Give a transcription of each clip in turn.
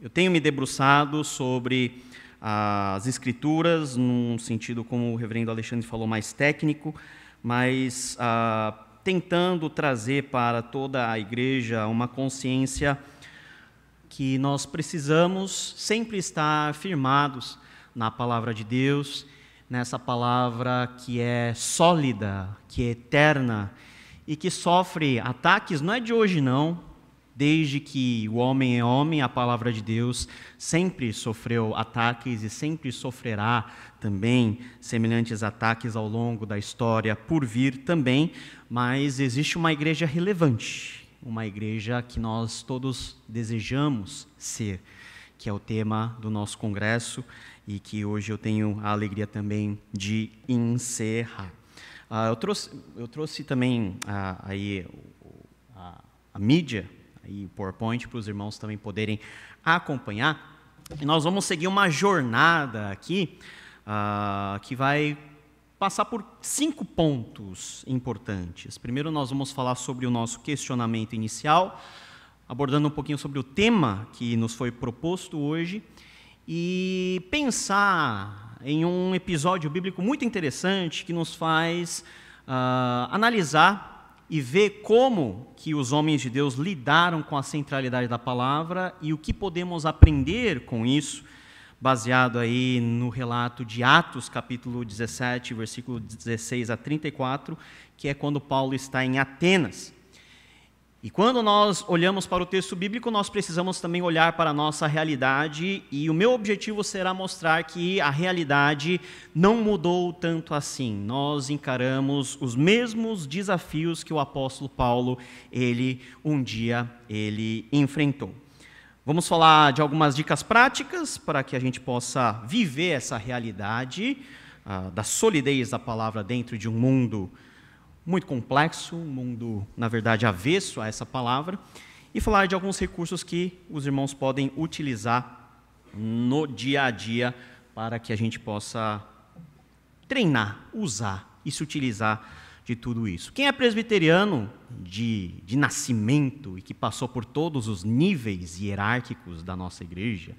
Eu tenho me debruçado sobre as Escrituras, num sentido, como o reverendo Alexandre falou, mais técnico, mas tentando trazer para toda a igreja uma consciência que nós precisamos sempre estar firmados na palavra de Deus, nessa palavra que é sólida, que é eterna e que sofre ataques, não é de hoje não. Desde que o homem é homem, a palavra de Deus sempre sofreu ataques e sempre sofrerá também semelhantes ataques ao longo da história por vir também, mas existe uma igreja relevante, uma igreja que nós todos desejamos ser, que é o tema do nosso congresso e que hoje eu tenho a alegria também de encerrar. Eu trouxe também aí a mídia, aí o PowerPoint, para os irmãos também poderem acompanhar. E nós vamos seguir uma jornada aqui que vai passar por 5 pontos importantes. Primeiro nós vamos falar sobre o nosso questionamento inicial, abordando um pouquinho sobre o tema que nos foi proposto hoje e pensar em um episódio bíblico muito interessante que nos faz analisar e ver como que os homens de Deus lidaram com a centralidade da palavra e o que podemos aprender com isso, baseado aí no relato de Atos, capítulo 17, versículo 16 a 34, que é quando Paulo está em Atenas. E quando nós olhamos para o texto bíblico, nós precisamos também olhar para a nossa realidade, e o meu objetivo será mostrar que a realidade não mudou tanto assim. Nós encaramos os mesmos desafios que o apóstolo Paulo, um dia enfrentou. Vamos falar de algumas dicas práticas para que a gente possa viver essa realidade da solidez da palavra dentro de um mundo muito complexo, um mundo, na verdade, avesso a essa palavra, e falar de alguns recursos que os irmãos podem utilizar no dia a dia para que a gente possa treinar, usar e se utilizar de tudo isso. Quem é presbiteriano de nascimento e que passou por todos os níveis hierárquicos da nossa igreja,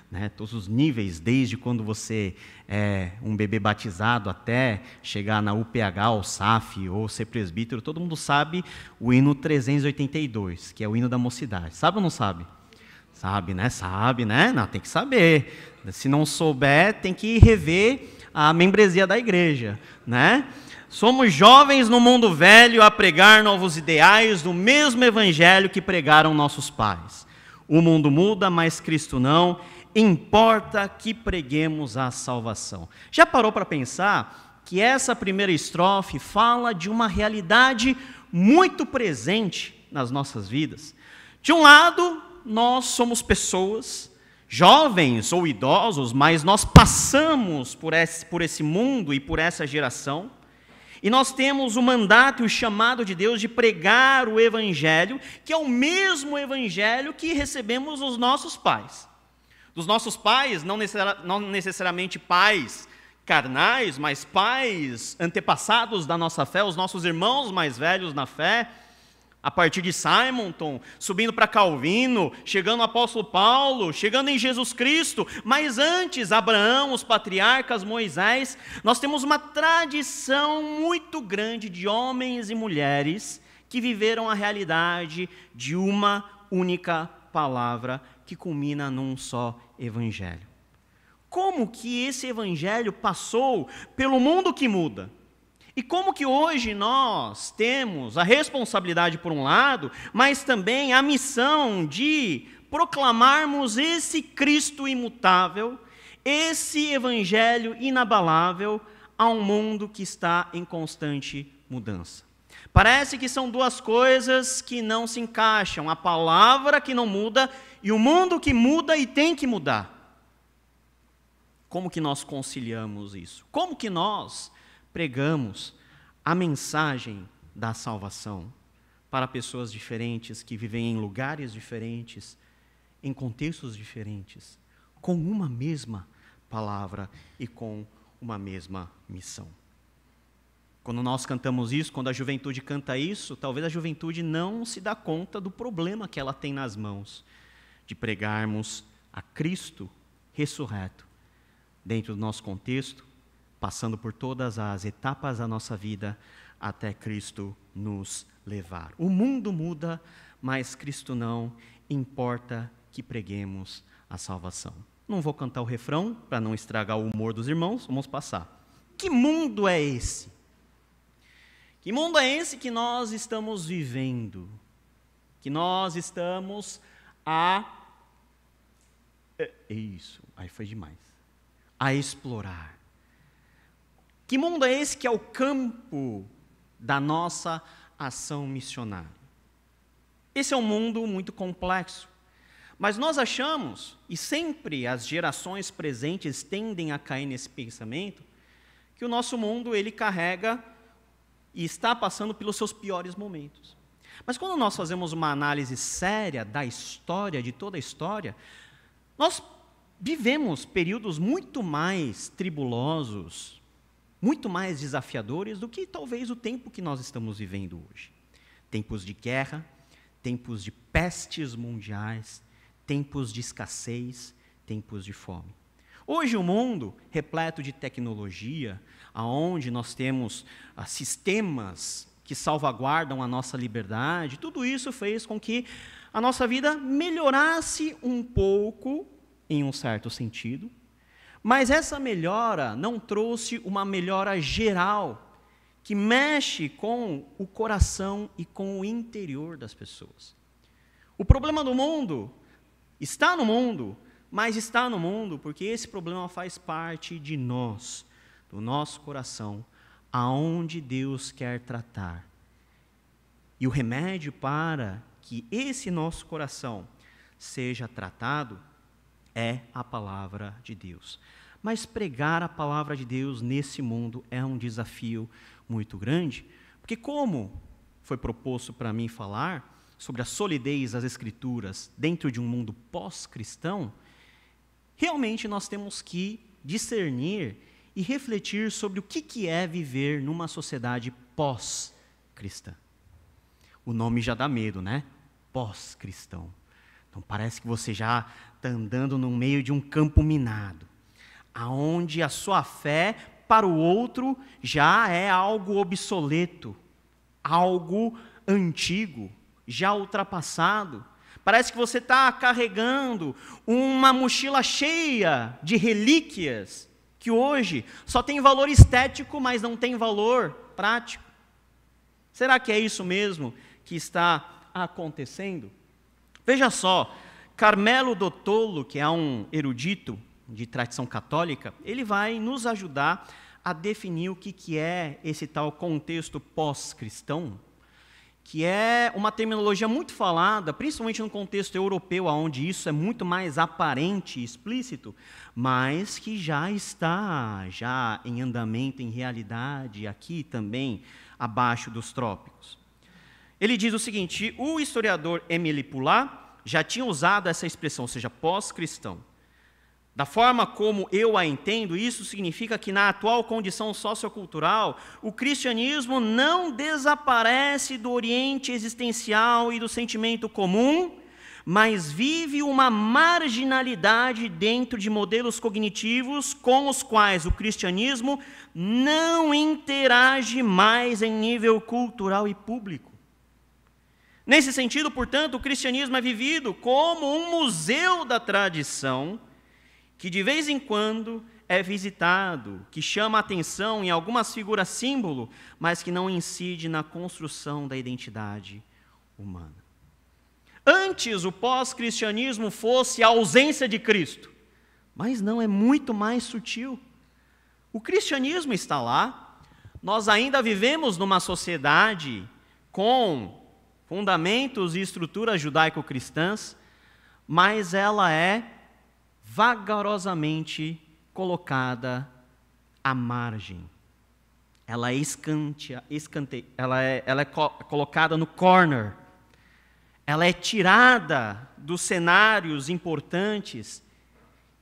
né, todos os níveis, desde quando você é um bebê batizado até chegar na UPH, ou SAF, ou ser presbítero, todo mundo sabe o hino 382, que é o hino da mocidade. Sabe ou não sabe? Sabe, né? Sabe, né? Não, tem que saber. Se não souber, tem que rever a membresia da igreja, né? Somos jovens no mundo velho a pregar novos ideais do mesmo evangelho que pregaram nossos pais. O mundo muda, mas Cristo não. Importa que preguemos a salvação. Já parou para pensar que essa primeira estrofe fala de uma realidade muito presente nas nossas vidas? De um lado, nós somos pessoas, jovens ou idosos, mas nós passamos por esse mundo e por essa geração, e nós temos o mandato e o chamado de Deus de pregar o evangelho, que é o mesmo evangelho que recebemos dos nossos pais. Dos nossos pais, não necessariamente pais carnais, mas pais antepassados da nossa fé, os nossos irmãos mais velhos na fé, a partir de Simonton, subindo para Calvino, chegando no apóstolo Paulo, chegando em Jesus Cristo, mas antes, Abraão, os patriarcas, Moisés, nós temos uma tradição muito grande de homens e mulheres que viveram a realidade de uma única palavra que culmina num só evangelho. Como que esse evangelho passou pelo mundo que muda? E como que hoje nós temos a responsabilidade por um lado, mas também a missão de proclamarmos esse Cristo imutável, esse evangelho inabalável a um mundo que está em constante mudança. Parece que são duas coisas que não se encaixam, a palavra que não muda e o mundo que muda e tem que mudar. Como que nós conciliamos isso? Como que nós pregamos a mensagem da salvação para pessoas diferentes, que vivem em lugares diferentes, em contextos diferentes, com uma mesma palavra e com uma mesma missão? Quando nós cantamos isso, quando a juventude canta isso, talvez a juventude não se dá conta do problema que ela tem nas mãos, de pregarmos a Cristo ressurreto dentro do nosso contexto, passando por todas as etapas da nossa vida até Cristo nos levar. O mundo muda, mas Cristo não, importa que preguemos a salvação. Não vou cantar o refrão para não estragar o humor dos irmãos, vamos passar. Que mundo é esse? Que mundo é esse que nós estamos vivendo? Que nós estamos Isso, aí foi demais. A explorar. Que mundo é esse que é o campo da nossa ação missionária? Esse é um mundo muito complexo. Mas nós achamos, e sempre as gerações presentes tendem a cair nesse pensamento, que o nosso mundo ele carrega e está passando pelos seus piores momentos. Mas quando nós fazemos uma análise séria da história, de toda a história, nós vivemos períodos muito mais tribulosos, muito mais desafiadores do que talvez o tempo que nós estamos vivendo hoje. Tempos de guerra, tempos de pestes mundiais, tempos de escassez, tempos de fome. Hoje o mundo, repleto de tecnologia, onde nós temos sistemas que salvaguardam a nossa liberdade, tudo isso fez com que a nossa vida melhorasse um pouco, em um certo sentido, mas essa melhora não trouxe uma melhora geral, que mexe com o coração e com o interior das pessoas. O problema do mundo está no mundo, mas está no mundo porque esse problema faz parte de nós, do nosso coração, aonde Deus quer tratar. E o remédio para que esse nosso coração seja tratado é a palavra de Deus. Mas pregar a palavra de Deus nesse mundo é um desafio muito grande, porque como foi proposto para mim falar sobre a solidez das Escrituras dentro de um mundo pós-cristão, realmente nós temos que discernir e refletir sobre o que é viver numa sociedade pós-cristã. O nome já dá medo, né? Pós-cristão. Então parece que você já está andando no meio de um campo minado, aonde a sua fé para o outro já é algo obsoleto, algo antigo, já ultrapassado. Parece que você está carregando uma mochila cheia de relíquias que hoje só tem valor estético, mas não tem valor prático. Será que é isso mesmo que está acontecendo? Veja só, Carmelo Dottolo, que é um erudito de tradição católica, ele vai nos ajudar a definir o que é esse tal contexto pós-cristão, que é uma terminologia muito falada, principalmente no contexto europeu, onde isso é muito mais aparente e explícito, mas que já está em andamento, em realidade, aqui também, abaixo dos trópicos. Ele diz o seguinte: o historiador Émile Poulain já tinha usado essa expressão, ou seja, pós-cristão. Da forma como eu a entendo, isso significa que na atual condição sociocultural, o cristianismo não desaparece do oriente existencial e do sentimento comum, mas vive uma marginalidade dentro de modelos cognitivos com os quais o cristianismo não interage mais em nível cultural e público. Nesse sentido, portanto, o cristianismo é vivido como um museu da tradição, que de vez em quando é visitado, que chama a atenção em algumas figuras símbolo, mas que não incide na construção da identidade humana. Antes o pós-cristianismo fosse a ausência de Cristo, mas não, é muito mais sutil. O cristianismo está lá, nós ainda vivemos numa sociedade com fundamentos e estruturas judaico-cristãs, mas ela é vagarosamente colocada à margem. Ela é ela é colocada no corner. Ela é tirada dos cenários importantes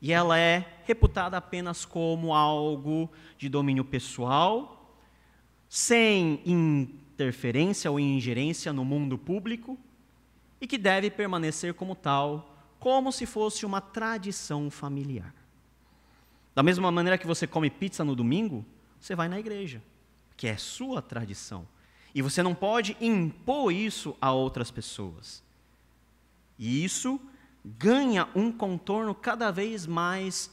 e ela é reputada apenas como algo de domínio pessoal, sem interferência ou ingerência no mundo público e que deve permanecer como tal, como se fosse uma tradição familiar. Da mesma maneira que você come pizza no domingo, você vai na igreja, que é sua tradição. E você não pode impor isso a outras pessoas. E isso ganha um contorno cada vez mais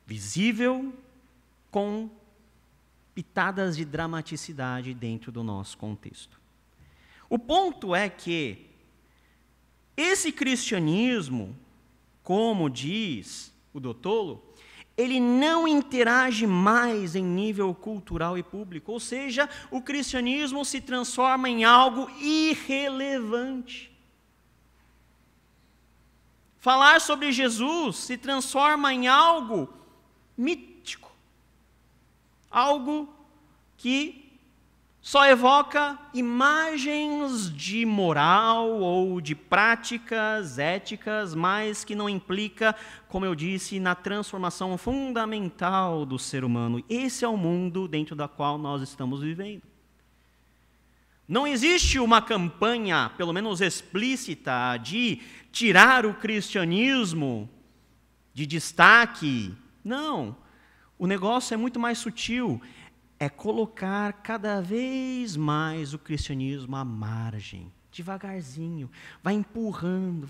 visível, com pitadas de dramaticidade dentro do nosso contexto. O ponto é que esse cristianismo, como diz o Dottolo, ele não interage mais em nível cultural e público, ou seja, o cristianismo se transforma em algo irrelevante. Falar sobre Jesus se transforma em algo mítico, algo que só evoca imagens de moral ou de práticas éticas, mas que não implica, como eu disse, na transformação fundamental do ser humano. Esse é o mundo dentro do qual nós estamos vivendo. Não existe uma campanha, pelo menos explícita, de tirar o cristianismo de destaque. Não. O negócio é muito mais sutil. É colocar cada vez mais o cristianismo à margem, devagarzinho, vai empurrando,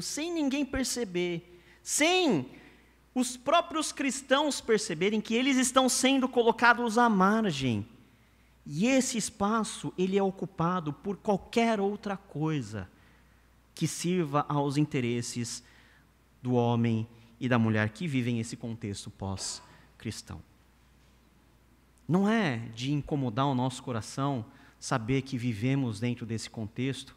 sem ninguém perceber, sem os próprios cristãos perceberem que eles estão sendo colocados à margem. E esse espaço, ele é ocupado por qualquer outra coisa que sirva aos interesses do homem e da mulher que vivem esse contexto pós-cristão. Não é de incomodar o nosso coração saber que vivemos dentro desse contexto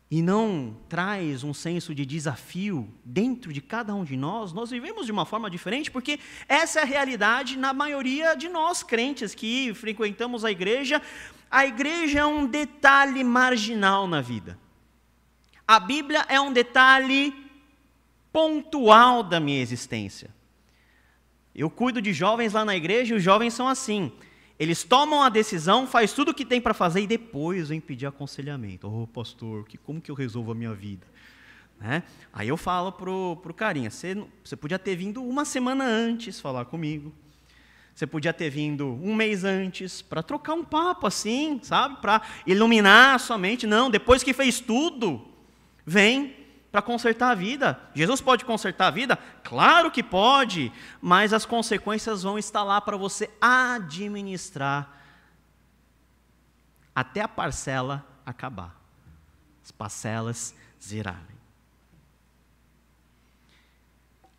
e não traz um senso de desafio dentro de cada um de nós. Nós vivemos de uma forma diferente porque essa é a realidade na maioria de nós crentes que frequentamos a igreja. A igreja é um detalhe marginal na vida. A Bíblia é um detalhe pontual da minha existência. Eu cuido de jovens lá na igreja e os jovens são assim. Eles tomam a decisão, faz tudo o que tem para fazer e depois vem pedir aconselhamento. Ô pastor, como que eu resolvo a minha vida? Né? Aí eu falo pro carinha, você podia ter vindo uma semana antes falar comigo. Você podia ter vindo um mês antes para trocar um papo assim, sabe? Para iluminar a sua mente. Não, depois que fez tudo, vem para consertar a vida. Jesus pode consertar a vida? Claro que pode, mas as consequências vão estar lá para você administrar até a parcela acabar, as parcelas zerarem.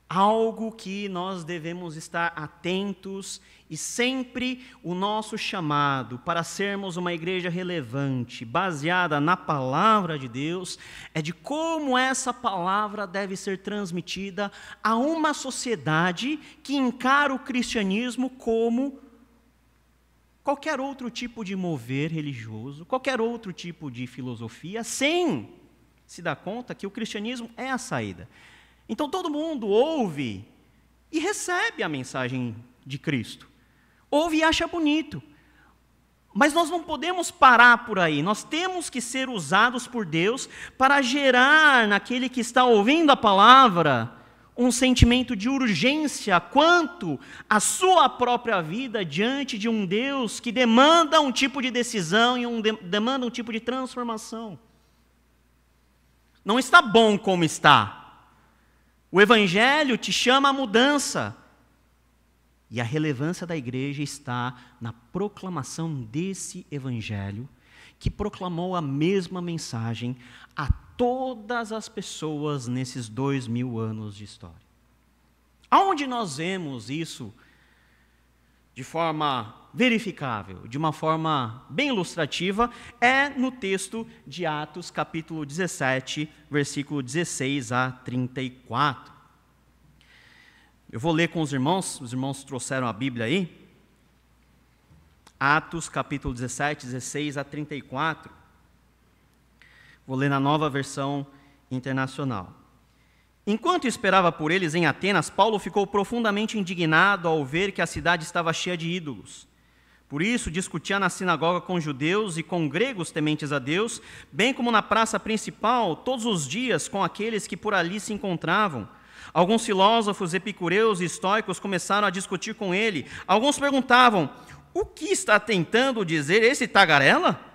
Algo que nós devemos estar atentos e sempre o nosso chamado para sermos uma igreja relevante, baseada na palavra de Deus, é de como essa palavra deve ser transmitida a uma sociedade que encara o cristianismo como qualquer outro tipo de mover religioso, qualquer outro tipo de filosofia, sem se dar conta que o cristianismo é a saída. Então todo mundo ouve e recebe a mensagem de Cristo. Ouve e acha bonito. Mas nós não podemos parar por aí. Nós temos que ser usados por Deus para gerar naquele que está ouvindo a palavra um sentimento de urgência quanto à sua própria vida diante de um Deus que demanda um tipo de decisão e demanda um tipo de transformação. Não está bom como está. O Evangelho te chama à mudança. E a relevância da igreja está na proclamação desse Evangelho, que proclamou a mesma mensagem a todas as pessoas nesses 2000 anos de história. Aonde nós vemos isso de forma verificável, de uma forma bem ilustrativa, é no texto de Atos, capítulo 17, versículo 16 a 34. Eu vou ler com os irmãos trouxeram a Bíblia aí. Atos, capítulo 17, 16 a 34. Vou ler na Nova Versão Internacional. Enquanto esperava por eles em Atenas, Paulo ficou profundamente indignado ao ver que a cidade estava cheia de ídolos. Por isso, discutia na sinagoga com judeus e com gregos tementes a Deus, bem como na praça principal, todos os dias com aqueles que por ali se encontravam. Alguns filósofos, epicureus e estoicos começaram a discutir com ele. Alguns perguntavam: o que está tentando dizer esse tagarela?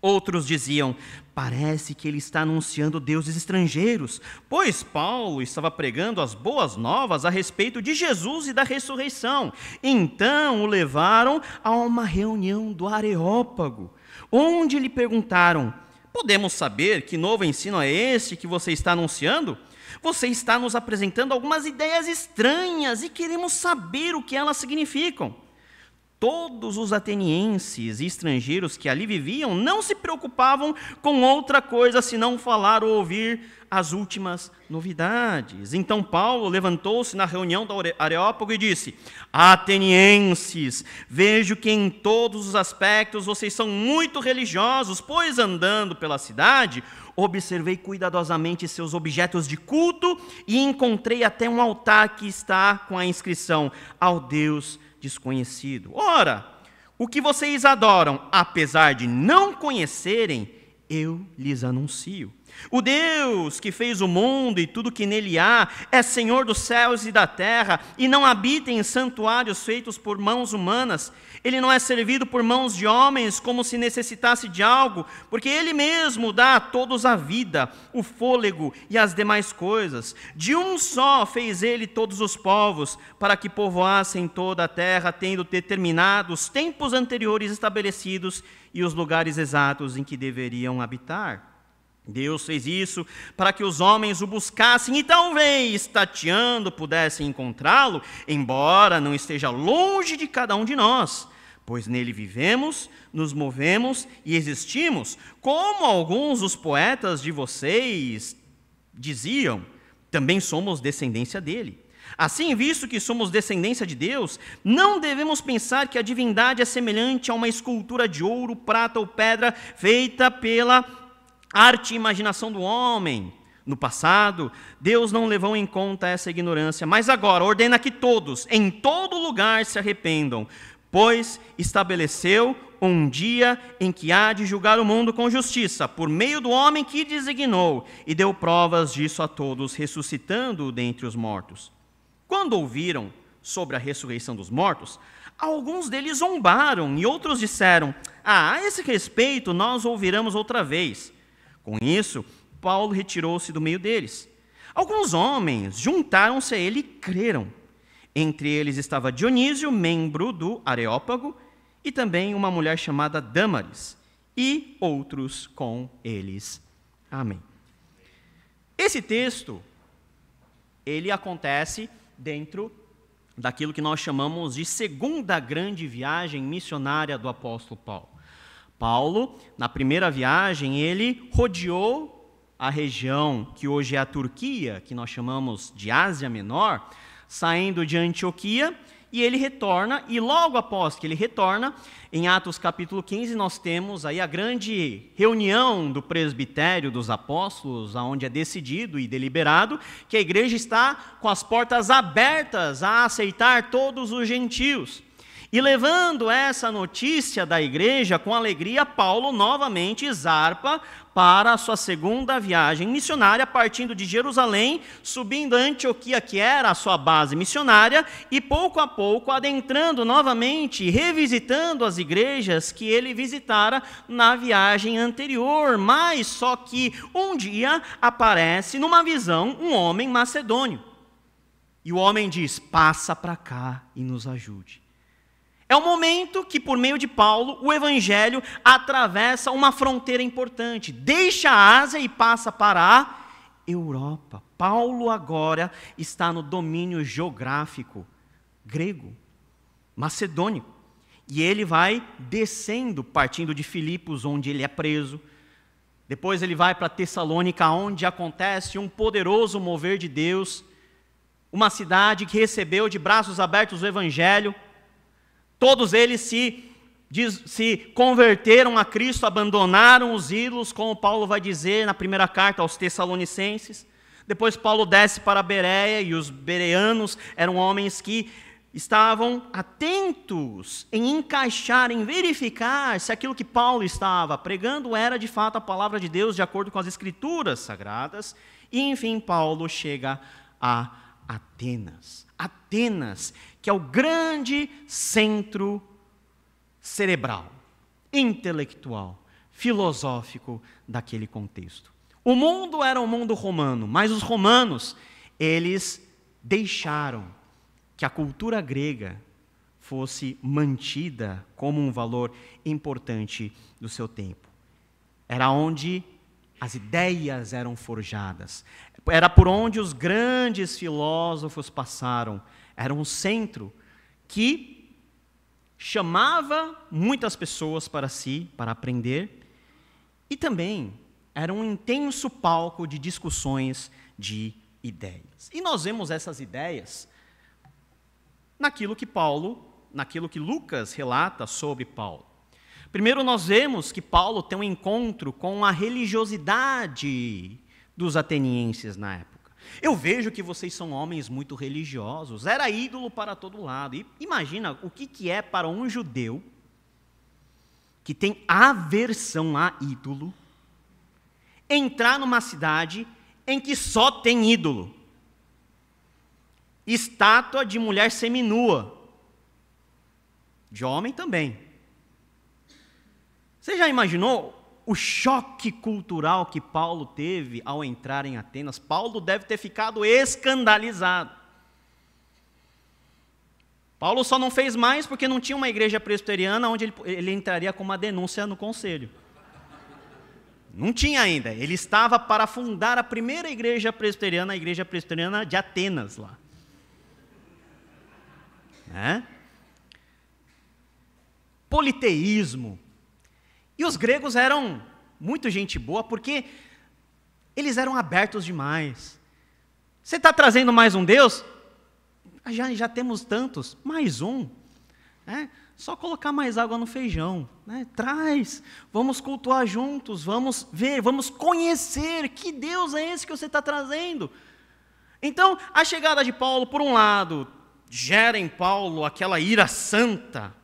Outros diziam: parece que ele está anunciando deuses estrangeiros, pois Paulo estava pregando as boas novas a respeito de Jesus e da ressurreição. Então o levaram a uma reunião do Areópago, onde lhe perguntaram: podemos saber que novo ensino é este que você está anunciando? Você está nos apresentando algumas ideias estranhas e queremos saber o que elas significam. Todos os atenienses e estrangeiros que ali viviam não se preocupavam com outra coisa senão falar ou ouvir as últimas novidades. Então Paulo levantou-se na reunião do Areópago e disse: atenienses, vejo que em todos os aspectos vocês são muito religiosos, pois andando pela cidade, observei cuidadosamente seus objetos de culto e encontrei até um altar que está com a inscrição: ao Deus desconhecido. Ora, o que vocês adoram, apesar de não conhecerem, eu lhes anuncio. O Deus que fez o mundo e tudo que nele há é Senhor dos céus e da terra e não habita em santuários feitos por mãos humanas. Ele não é servido por mãos de homens como se necessitasse de algo, porque Ele mesmo dá a todos a vida, o fôlego e as demais coisas. De um só fez Ele todos os povos, para que povoassem toda a terra, tendo determinado os tempos anteriores estabelecidos e os lugares exatos em que deveriam habitar. Deus fez isso para que os homens o buscassem e talvez, tateando, pudessem encontrá-lo, embora não esteja longe de cada um de nós, pois nele vivemos, nos movemos e existimos, como alguns dos poetas de vocês diziam, também somos descendência dele. Assim, visto que somos descendência de Deus, não devemos pensar que a divindade é semelhante a uma escultura de ouro, prata ou pedra feita pela arte e imaginação do homem. No passado, Deus não levou em conta essa ignorância, mas agora ordena que todos, em todo lugar, se arrependam, pois estabeleceu um dia em que há de julgar o mundo com justiça, por meio do homem que designou, e deu provas disso a todos, ressuscitando-o dentre os mortos. Quando ouviram sobre a ressurreição dos mortos, alguns deles zombaram, e outros disseram: a esse respeito nós ouviremos outra vez. Com isso, Paulo retirou-se do meio deles. Alguns homens juntaram-se a ele e creram. Entre eles estava Dionísio, membro do Areópago, e também uma mulher chamada Dâmaris, e outros com eles. Amém. Esse texto, ele acontece dentro daquilo que nós chamamos de segunda grande viagem missionária do apóstolo Paulo. Paulo, na primeira viagem, ele rodeou a região que hoje é a Turquia, que nós chamamos de Ásia Menor, saindo de Antioquia, e ele retorna, e logo após que ele retorna, em Atos capítulo 15, nós temos aí a grande reunião do presbitério dos apóstolos, onde é decidido e deliberado que a igreja está com as portas abertas a aceitar todos os gentios. E levando essa notícia da igreja com alegria, Paulo novamente zarpa para a sua segunda viagem missionária, partindo de Jerusalém, subindo a Antioquia, que era a sua base missionária, e pouco a pouco adentrando novamente, revisitando as igrejas que ele visitara na viagem anterior. Mas só que um dia aparece numa visão um homem macedônio. E o homem diz: passa para cá e nos ajude. É o momento que, por meio de Paulo, o evangelho atravessa uma fronteira importante, deixa a Ásia e passa para a Europa. Paulo agora está no domínio geográfico grego, macedônio, e ele vai descendo, partindo de Filipos, onde ele é preso. Depois ele vai para Tessalônica, onde acontece um poderoso mover de Deus, uma cidade que recebeu de braços abertos o evangelho. Todos eles se converteram a Cristo, abandonaram os ídolos, como Paulo vai dizer na primeira carta aos Tessalonicenses. Depois Paulo desce para a Bereia, e os bereanos eram homens que estavam atentos em encaixar, em verificar se aquilo que Paulo estava pregando era de fato a palavra de Deus, de acordo com as Escrituras Sagradas. E, enfim, Paulo chega a Atenas. Atenas, que é o grande centro cerebral, intelectual, filosófico daquele contexto. O mundo era um mundo romano, mas os romanos, eles deixaram que a cultura grega fosse mantida como um valor importante do seu tempo. Era onde as ideias eram forjadas. Era por onde os grandes filósofos passaram. Era um centro que chamava muitas pessoas para si, para aprender, e também era um intenso palco de discussões de ideias. E nós vemos essas ideias naquilo que Lucas relata sobre Paulo. Primeiro, nós vemos que Paulo tem um encontro com a religiosidade dos atenienses na época. Eu vejo que vocês são homens muito religiosos. Era ídolo para todo lado. E imagina o que é para um judeu que tem aversão a ídolo entrar numa cidade em que só tem ídolo. Estátua de mulher seminua. De homem também. Você já imaginou o choque cultural que Paulo teve ao entrar em Atenas? Paulo deve ter ficado escandalizado. Paulo só não fez mais porque não tinha uma igreja presbiteriana onde ele entraria com uma denúncia no conselho. Não tinha ainda. Ele estava para fundar a primeira igreja presbiteriana, a igreja presbiteriana de Atenas lá. Politeísmo. E os gregos eram muito gente boa porque eles eram abertos demais. Você está trazendo mais um Deus? Já temos tantos, mais um. Só colocar mais água no feijão. Traz, vamos cultuar juntos, vamos ver, vamos conhecer que Deus é esse que você está trazendo. Então, a chegada de Paulo, por um lado, gera em Paulo aquela ira santa.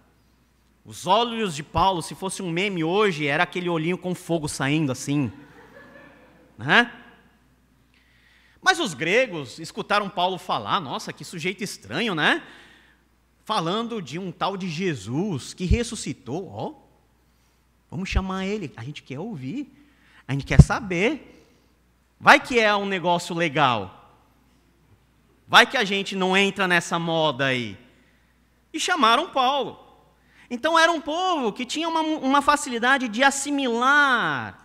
Os olhos de Paulo, se fosse um meme hoje, era aquele olhinho com fogo saindo assim. Mas os gregos escutaram Paulo falar, nossa, que sujeito estranho, né? Falando de um tal de Jesus que ressuscitou. Vamos chamar ele, a gente quer ouvir, a gente quer saber. Vai que é um negócio legal. Vai que a gente não entra nessa moda aí. E chamaram Paulo. Então era um povo que tinha uma facilidade de assimilar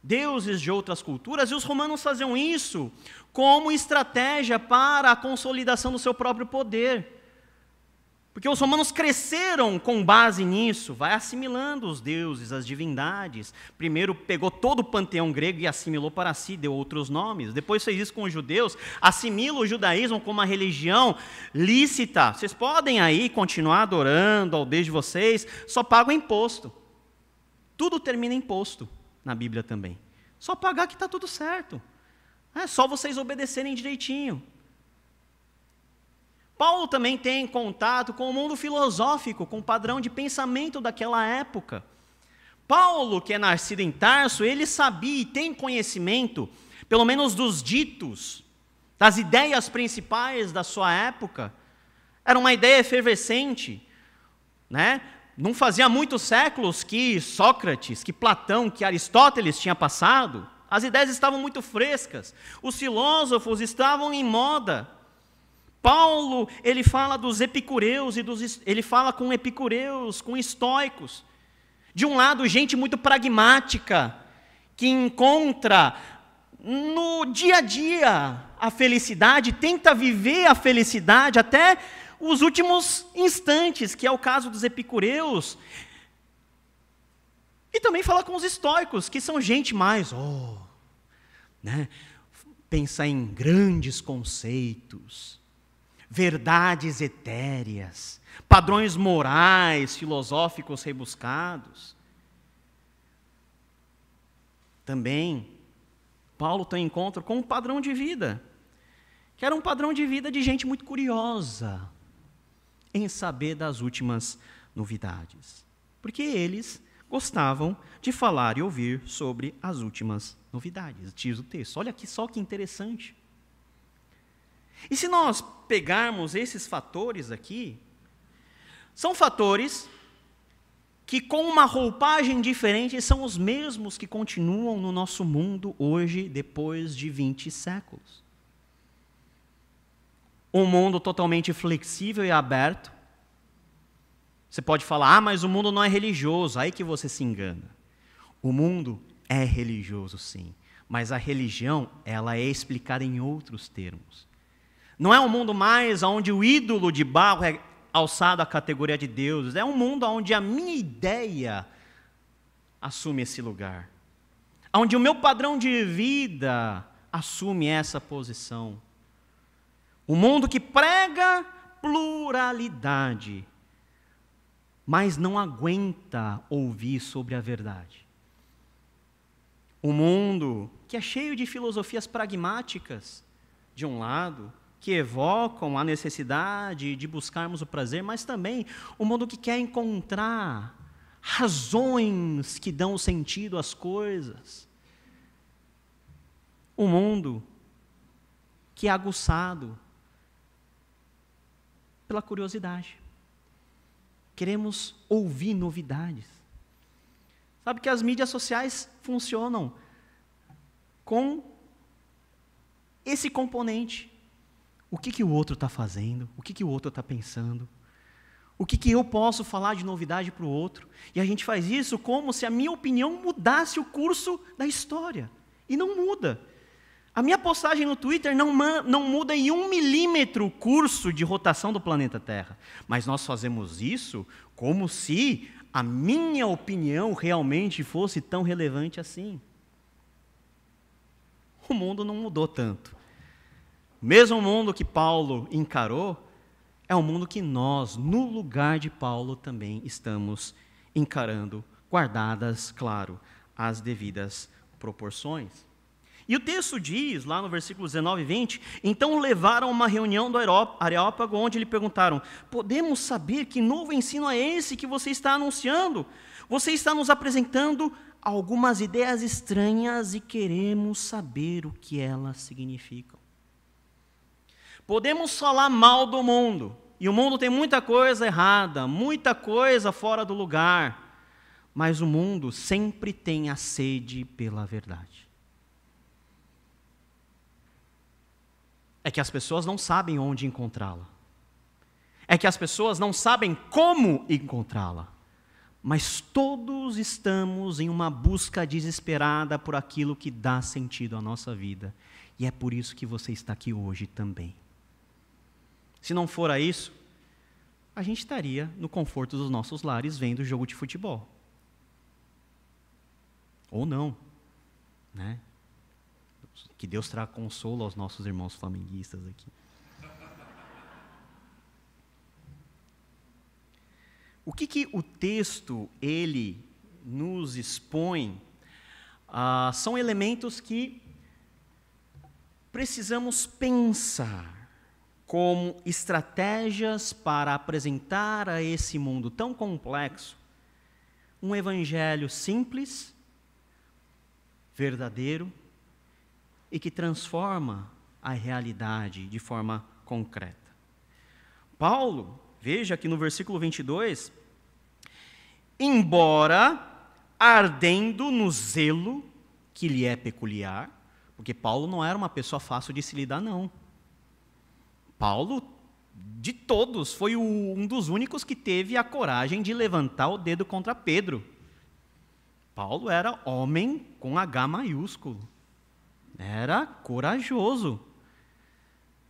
deuses de outras culturas, e os romanos faziam isso como estratégia para a consolidação do seu próprio poder. Porque os romanos cresceram com base nisso, vai assimilando os deuses, as divindades. Primeiro pegou todo o panteão grego e assimilou para si, deu outros nomes. Depois fez isso com os judeus, assimila o judaísmo como uma religião lícita. Vocês podem aí continuar adorando ao Deus de vocês, só pagam imposto. Tudo termina em imposto na Bíblia também. Só pagar que está tudo certo. É só vocês obedecerem direitinho. Paulo também tem contato com o mundo filosófico, com o padrão de pensamento daquela época. Paulo, que é nascido em Tarso, ele sabia e tem conhecimento, pelo menos dos ditos, das ideias principais da sua época. Era uma ideia efervescente, né? Não fazia muitos séculos que Sócrates, que Platão, que Aristóteles tinha passado. As ideias estavam muito frescas. Os filósofos estavam em moda. Paulo, ele fala dos epicureus, ele fala com epicureus, com estoicos. De um lado, gente muito pragmática, que encontra no dia a dia a felicidade, tenta viver a felicidade até os últimos instantes, que é o caso dos epicureus. E também fala com os estoicos, que são gente mais, pensa em grandes conceitos, verdades etéreas, padrões morais, filosóficos rebuscados. Também, Paulo tem encontro com um padrão de vida, que era um padrão de vida de gente muito curiosa, em saber das últimas novidades, porque eles gostavam de falar e ouvir sobre as últimas novidades, diz o texto. Olha aqui só que interessante. E se nós pegarmos esses fatores aqui, são fatores que com uma roupagem diferente são os mesmos que continuam no nosso mundo hoje, depois de 20 séculos. Um mundo totalmente flexível e aberto. Você pode falar, mas o mundo não é religioso, aí que você se engana. O mundo é religioso, sim, mas a religião, ela é explicada em outros termos. Não é um mundo mais onde o ídolo de barro é alçado à categoria de deuses, é um mundo onde a minha ideia assume esse lugar, onde o meu padrão de vida assume essa posição. Um mundo que prega pluralidade, mas não aguenta ouvir sobre a verdade. Um mundo que é cheio de filosofias pragmáticas, de um lado, que evocam a necessidade de buscarmos o prazer, mas também um mundo que quer encontrar razões que dão sentido às coisas. Um mundo que é aguçado pela curiosidade. Queremos ouvir novidades. Sabe que as mídias sociais funcionam com esse componente. O que o outro está fazendo? O que o outro está pensando? O que eu posso falar de novidade para o outro? E a gente faz isso como se a minha opinião mudasse o curso da história. E não muda. A minha postagem no Twitter não muda em 1 milímetro o curso de rotação do planeta Terra. Mas nós fazemos isso como se a minha opinião realmente fosse tão relevante assim. O mundo não mudou tanto. O mesmo mundo que Paulo encarou é o mundo que nós, no lugar de Paulo, também estamos encarando, guardadas, claro, as devidas proporções. E o texto diz, lá no versículo 19 e 20, então levaram uma reunião do Areópago, onde lhe perguntaram, podemos saber que novo ensino é esse que você está anunciando? Você está nos apresentando algumas ideias estranhas e queremos saber o que elas significam. Podemos falar mal do mundo, e o mundo tem muita coisa errada, muita coisa fora do lugar, mas o mundo sempre tem a sede pela verdade. É que as pessoas não sabem onde encontrá-la. É que as pessoas não sabem como encontrá-la. Mas todos estamos em uma busca desesperada por aquilo que dá sentido à nossa vida. E é por isso que você está aqui hoje também. Se não fora isso, a gente estaria no conforto dos nossos lares vendo jogo de futebol. Ou não, né? Que Deus traga consolo aos nossos irmãos flamenguistas aqui. O que o texto, ele nos expõe, são elementos que precisamos pensar como estratégias para apresentar a esse mundo tão complexo um evangelho simples, verdadeiro e que transforma a realidade de forma concreta. Paulo, veja que no versículo 22, embora ardendo no zelo que lhe é peculiar, porque Paulo não era uma pessoa fácil de se lidar, não. Paulo, de todos, foi um dos únicos que teve a coragem de levantar o dedo contra Pedro. Paulo era homem com H maiúsculo. Era corajoso.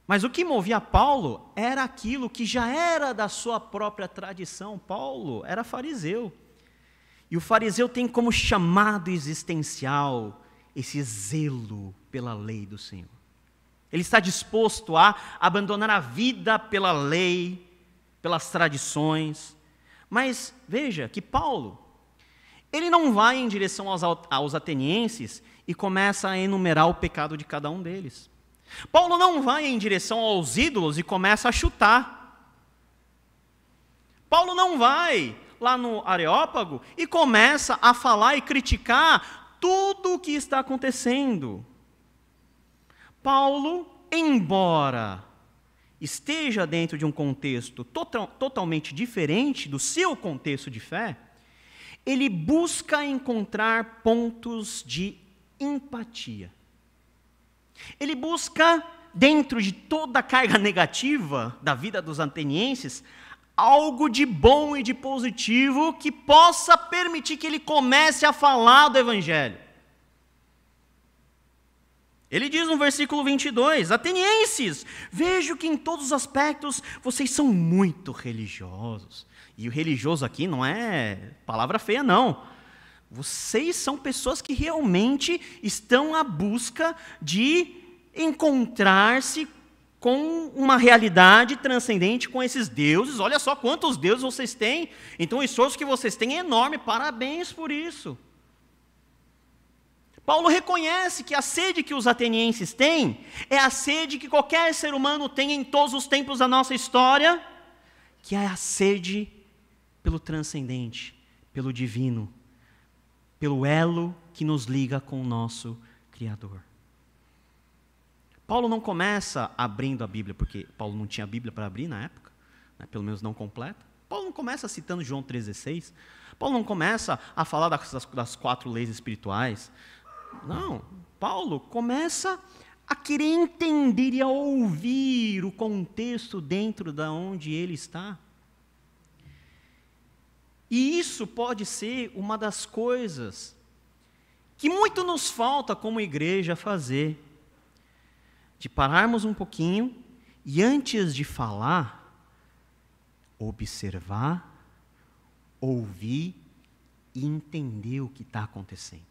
Mas o que movia Paulo era aquilo que já era da sua própria tradição. Paulo era fariseu. E o fariseu tem como chamado existencial esse zelo pela lei do Senhor. Ele está disposto a abandonar a vida pela lei, pelas tradições. Mas veja que Paulo, ele não vai em direção aos atenienses e começa a enumerar o pecado de cada um deles. Paulo não vai em direção aos ídolos e começa a chutar. Paulo não vai lá no Areópago e começa a falar e criticar tudo o que está acontecendo. Paulo, embora esteja dentro de um contexto totalmente diferente do seu contexto de fé, ele busca encontrar pontos de empatia. Ele busca, dentro de toda a carga negativa da vida dos atenienses, algo de bom e de positivo que possa permitir que ele comece a falar do Evangelho. Ele diz no versículo 22, atenienses, vejo que em todos os aspectos vocês são muito religiosos. E o religioso aqui não é palavra feia, não. Vocês são pessoas que realmente estão à busca de encontrar-se com uma realidade transcendente, com esses deuses. Olha só quantos deuses vocês têm. Então o esforço que vocês têm é enorme, parabéns por isso. Paulo reconhece que a sede que os atenienses têm é a sede que qualquer ser humano tem em todos os tempos da nossa história, que é a sede pelo transcendente, pelo divino, pelo elo que nos liga com o nosso Criador. Paulo não começa abrindo a Bíblia, porque Paulo não tinha Bíblia para abrir na época, né, pelo menos não completa. Paulo não começa citando João 3,16. Paulo não começa a falar das 4 leis espirituais. Não, Paulo começa a querer entender e a ouvir o contexto dentro de onde ele está. E isso pode ser uma das coisas que muito nos falta como igreja fazer, de pararmos um pouquinho e antes de falar, observar, ouvir e entender o que está acontecendo.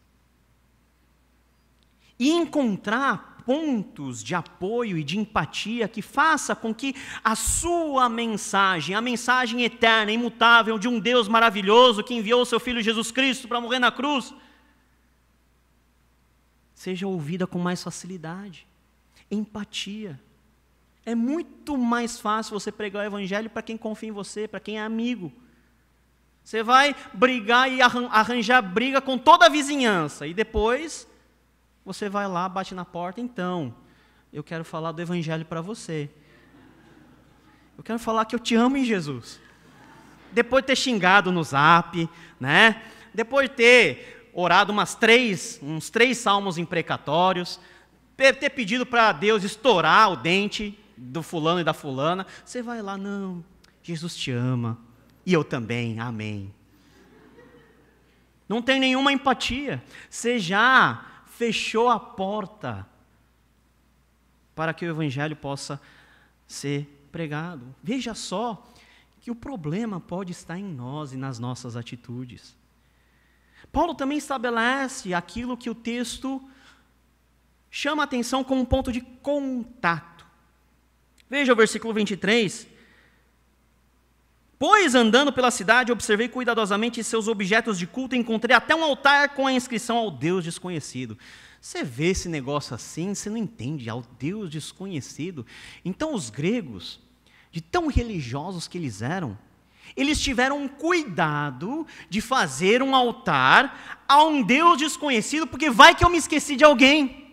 E encontrar pontos de apoio e de empatia que faça com que a sua mensagem, a mensagem eterna, imutável de um Deus maravilhoso que enviou o seu Filho Jesus Cristo para morrer na cruz, seja ouvida com mais facilidade. Empatia. É muito mais fácil você pregar o Evangelho para quem confia em você, para quem é amigo. Você vai brigar e arranjar briga com toda a vizinhança e depois você vai lá, bate na porta, então, eu quero falar do Evangelho para você. Eu quero falar que eu te amo em Jesus. Depois de ter xingado no zap, né? Depois de ter orado uns 3 salmos imprecatórios, ter pedido para Deus estourar o dente do fulano e da fulana, você vai lá, não, Jesus te ama, e eu também, amém. Não tem nenhuma empatia. Você já fechou a porta para que o Evangelho possa ser pregado. Veja só que o problema pode estar em nós e nas nossas atitudes. Paulo também estabelece aquilo que o texto chama a atenção como um ponto de contato. Veja o versículo 23. Pois, andando pela cidade, observei cuidadosamente seus objetos de culto e encontrei até um altar com a inscrição ao Deus desconhecido. Você vê esse negócio assim, você não entende, ao Deus desconhecido. Então os gregos, de tão religiosos que eles eram, eles tiveram um cuidado de fazer um altar a um Deus desconhecido, porque vai que eu me esqueci de alguém.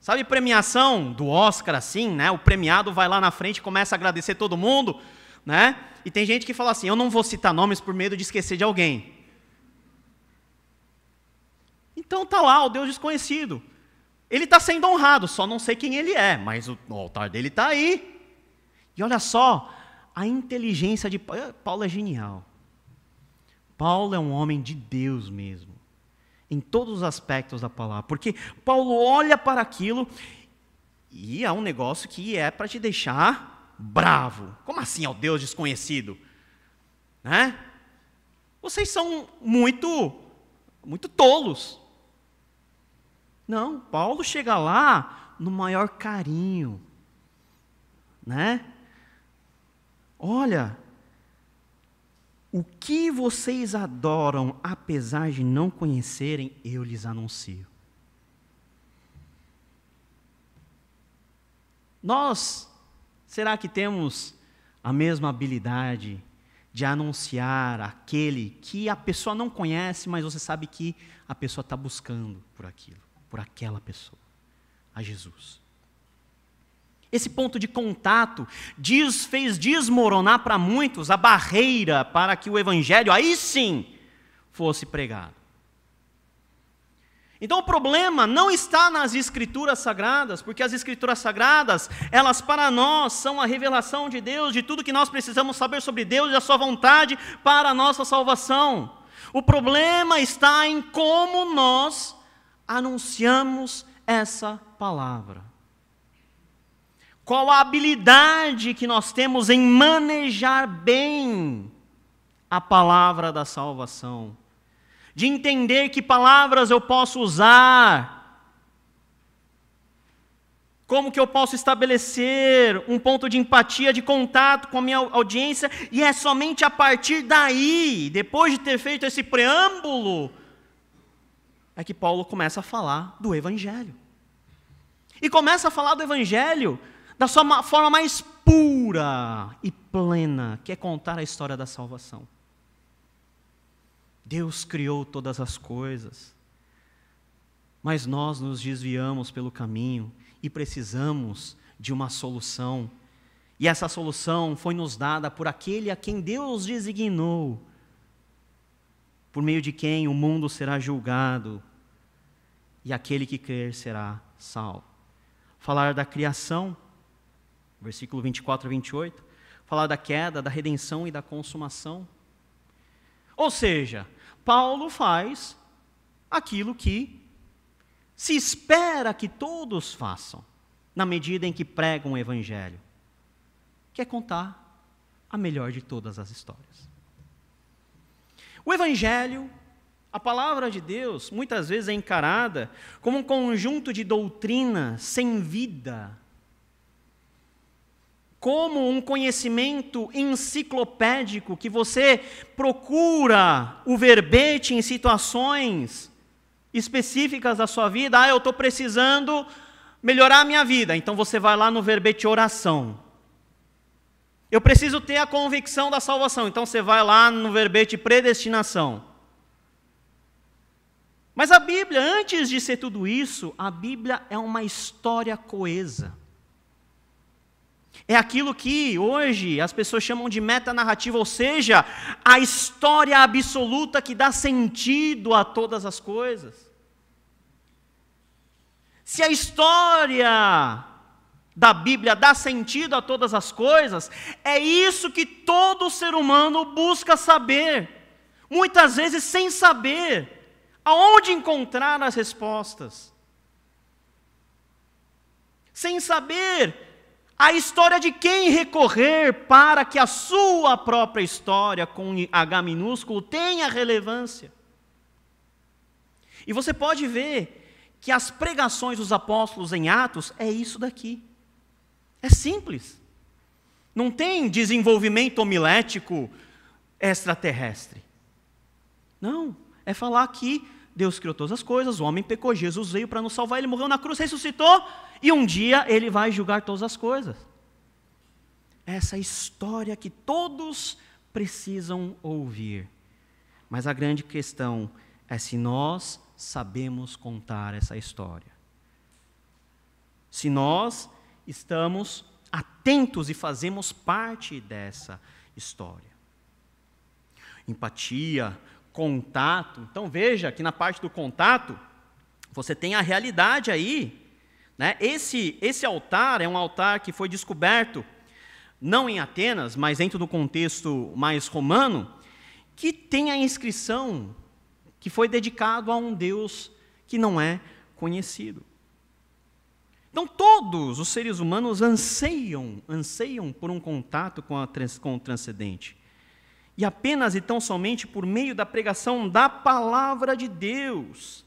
Sabe premiação do Oscar assim, né? O premiado vai lá na frente e começa a agradecer todo mundo, né? E tem gente que fala assim, eu não vou citar nomes por medo de esquecer de alguém. Então tá lá o Deus desconhecido. Ele está sendo honrado, só não sei quem ele é, mas o altar dele está aí. E olha só, a inteligência de Paulo é genial. Paulo é um homem de Deus mesmo. Em todos os aspectos da palavra, porque Paulo olha para aquilo e é um negócio que é para te deixar bravo. Como assim é o Deus desconhecido? Né? Vocês são muito tolos. Não, Paulo chega lá no maior carinho, né? Olha, o que vocês adoram, apesar de não conhecerem, eu lhes anuncio. Nós, será que temos a mesma habilidade de anunciar aquele que a pessoa não conhece, mas você sabe que a pessoa está buscando por aquilo, por aquela pessoa, a Jesus. Esse ponto de contato fez desmoronar para muitos a barreira para que o evangelho, aí sim, fosse pregado. Então o problema não está nas escrituras sagradas, porque as escrituras sagradas, elas para nós são a revelação de Deus, de tudo que nós precisamos saber sobre Deus e a sua vontade para a nossa salvação. O problema está em como nós anunciamos essa palavra. Qual a habilidade que nós temos em manejar bem a palavra da salvação? De entender que palavras eu posso usar, como que eu posso estabelecer um ponto de empatia, de contato com a minha audiência, e é somente a partir daí, depois de ter feito esse preâmbulo, é que Paulo começa a falar do Evangelho. E começa a falar do Evangelho da sua forma mais pura e plena, que é contar a história da salvação. Deus criou todas as coisas, mas nós nos desviamos pelo caminho e precisamos de uma solução. E essa solução foi nos dada por aquele a quem Deus designou, por meio de quem o mundo será julgado e aquele que crer será salvo. Falar da criação, versículo 24 a 28, falar da queda, da redenção e da consumação. Ou seja, Paulo faz aquilo que se espera que todos façam, na medida em que pregam o Evangelho, que é contar a melhor de todas as histórias. O Evangelho, a palavra de Deus, muitas vezes é encarada como um conjunto de doutrinas sem vida, como um conhecimento enciclopédico que você procura o verbete em situações específicas da sua vida. Eu estou precisando melhorar a minha vida, então você vai lá no verbete oração. Eu preciso ter a convicção da salvação, então você vai lá no verbete predestinação. Mas a Bíblia, antes de ser tudo isso, a Bíblia é uma história coesa. É aquilo que hoje as pessoas chamam de metanarrativa, ou seja, a história absoluta que dá sentido a todas as coisas. Se a história da Bíblia dá sentido a todas as coisas, é isso que todo ser humano busca saber, muitas vezes sem saber aonde encontrar as respostas, sem saber a história de quem recorrer para que a sua própria história, com H minúsculo, tenha relevância. E você pode ver que as pregações dos apóstolos em Atos é isso daqui. É simples. Não tem desenvolvimento homilético extraterrestre. Não, é falar que Deus criou todas as coisas, o homem pecou, Jesus veio para nos salvar, ele morreu na cruz, ressuscitou, e um dia ele vai julgar todas as coisas. Essa história que todos precisam ouvir. Mas a grande questão é se nós sabemos contar essa história. Se nós estamos atentos e fazemos parte dessa história. Empatia, contato. Então veja que na parte do contato, você tem a realidade aí, né? Esse altar é um altar que foi descoberto, não em Atenas, mas dentro do contexto mais romano, que tem a inscrição que foi dedicado a um Deus que não é conhecido. Então todos os seres humanos anseiam por um contato com o transcendente. E apenas e tão somente por meio da pregação da palavra de Deus,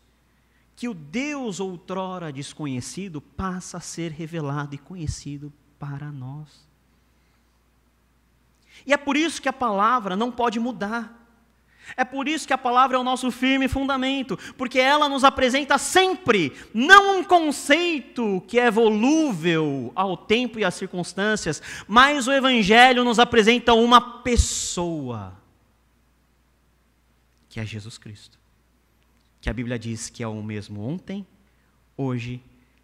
que o Deus outrora desconhecido passa a ser revelado e conhecido para nós. E é por isso que a palavra não pode mudar. É por isso que a palavra é o nosso firme fundamento, porque ela nos apresenta sempre, não um conceito que é volúvel ao tempo e às circunstâncias, mas o Evangelho nos apresenta uma pessoa, que é Jesus Cristo, que a Bíblia diz que é o mesmo ontem, hoje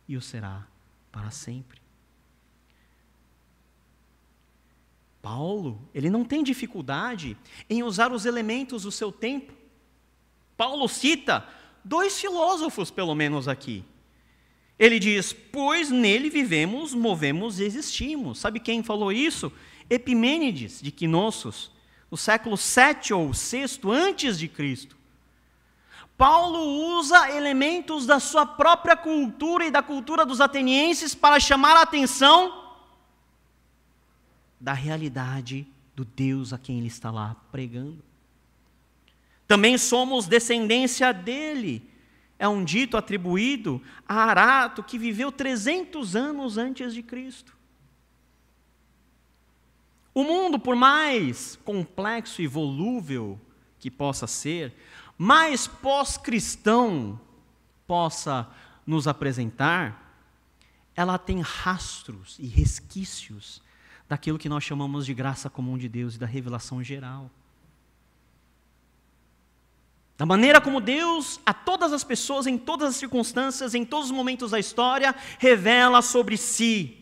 e o será para sempre. Paulo, ele não tem dificuldade em usar os elementos do seu tempo. Paulo cita 2 filósofos, pelo menos aqui. Ele diz, pois nele vivemos, movemos e existimos. Sabe quem falou isso? Epimênides, de Knossos, no século 7 ou 6 antes de Cristo. Paulo usa elementos da sua própria cultura e da cultura dos atenienses para chamar a atenção da realidade do Deus a quem ele está lá pregando. Também somos descendência dele. É um dito atribuído a Arato, que viveu 300 anos antes de Cristo. O mundo, por mais complexo e volúvel que possa ser, mais pós-cristão possa nos apresentar, ela tem rastros e resquícios daquilo que nós chamamos de graça comum de Deus e da revelação geral. Da maneira como Deus, a todas as pessoas, em todas as circunstâncias, em todos os momentos da história, revela sobre si.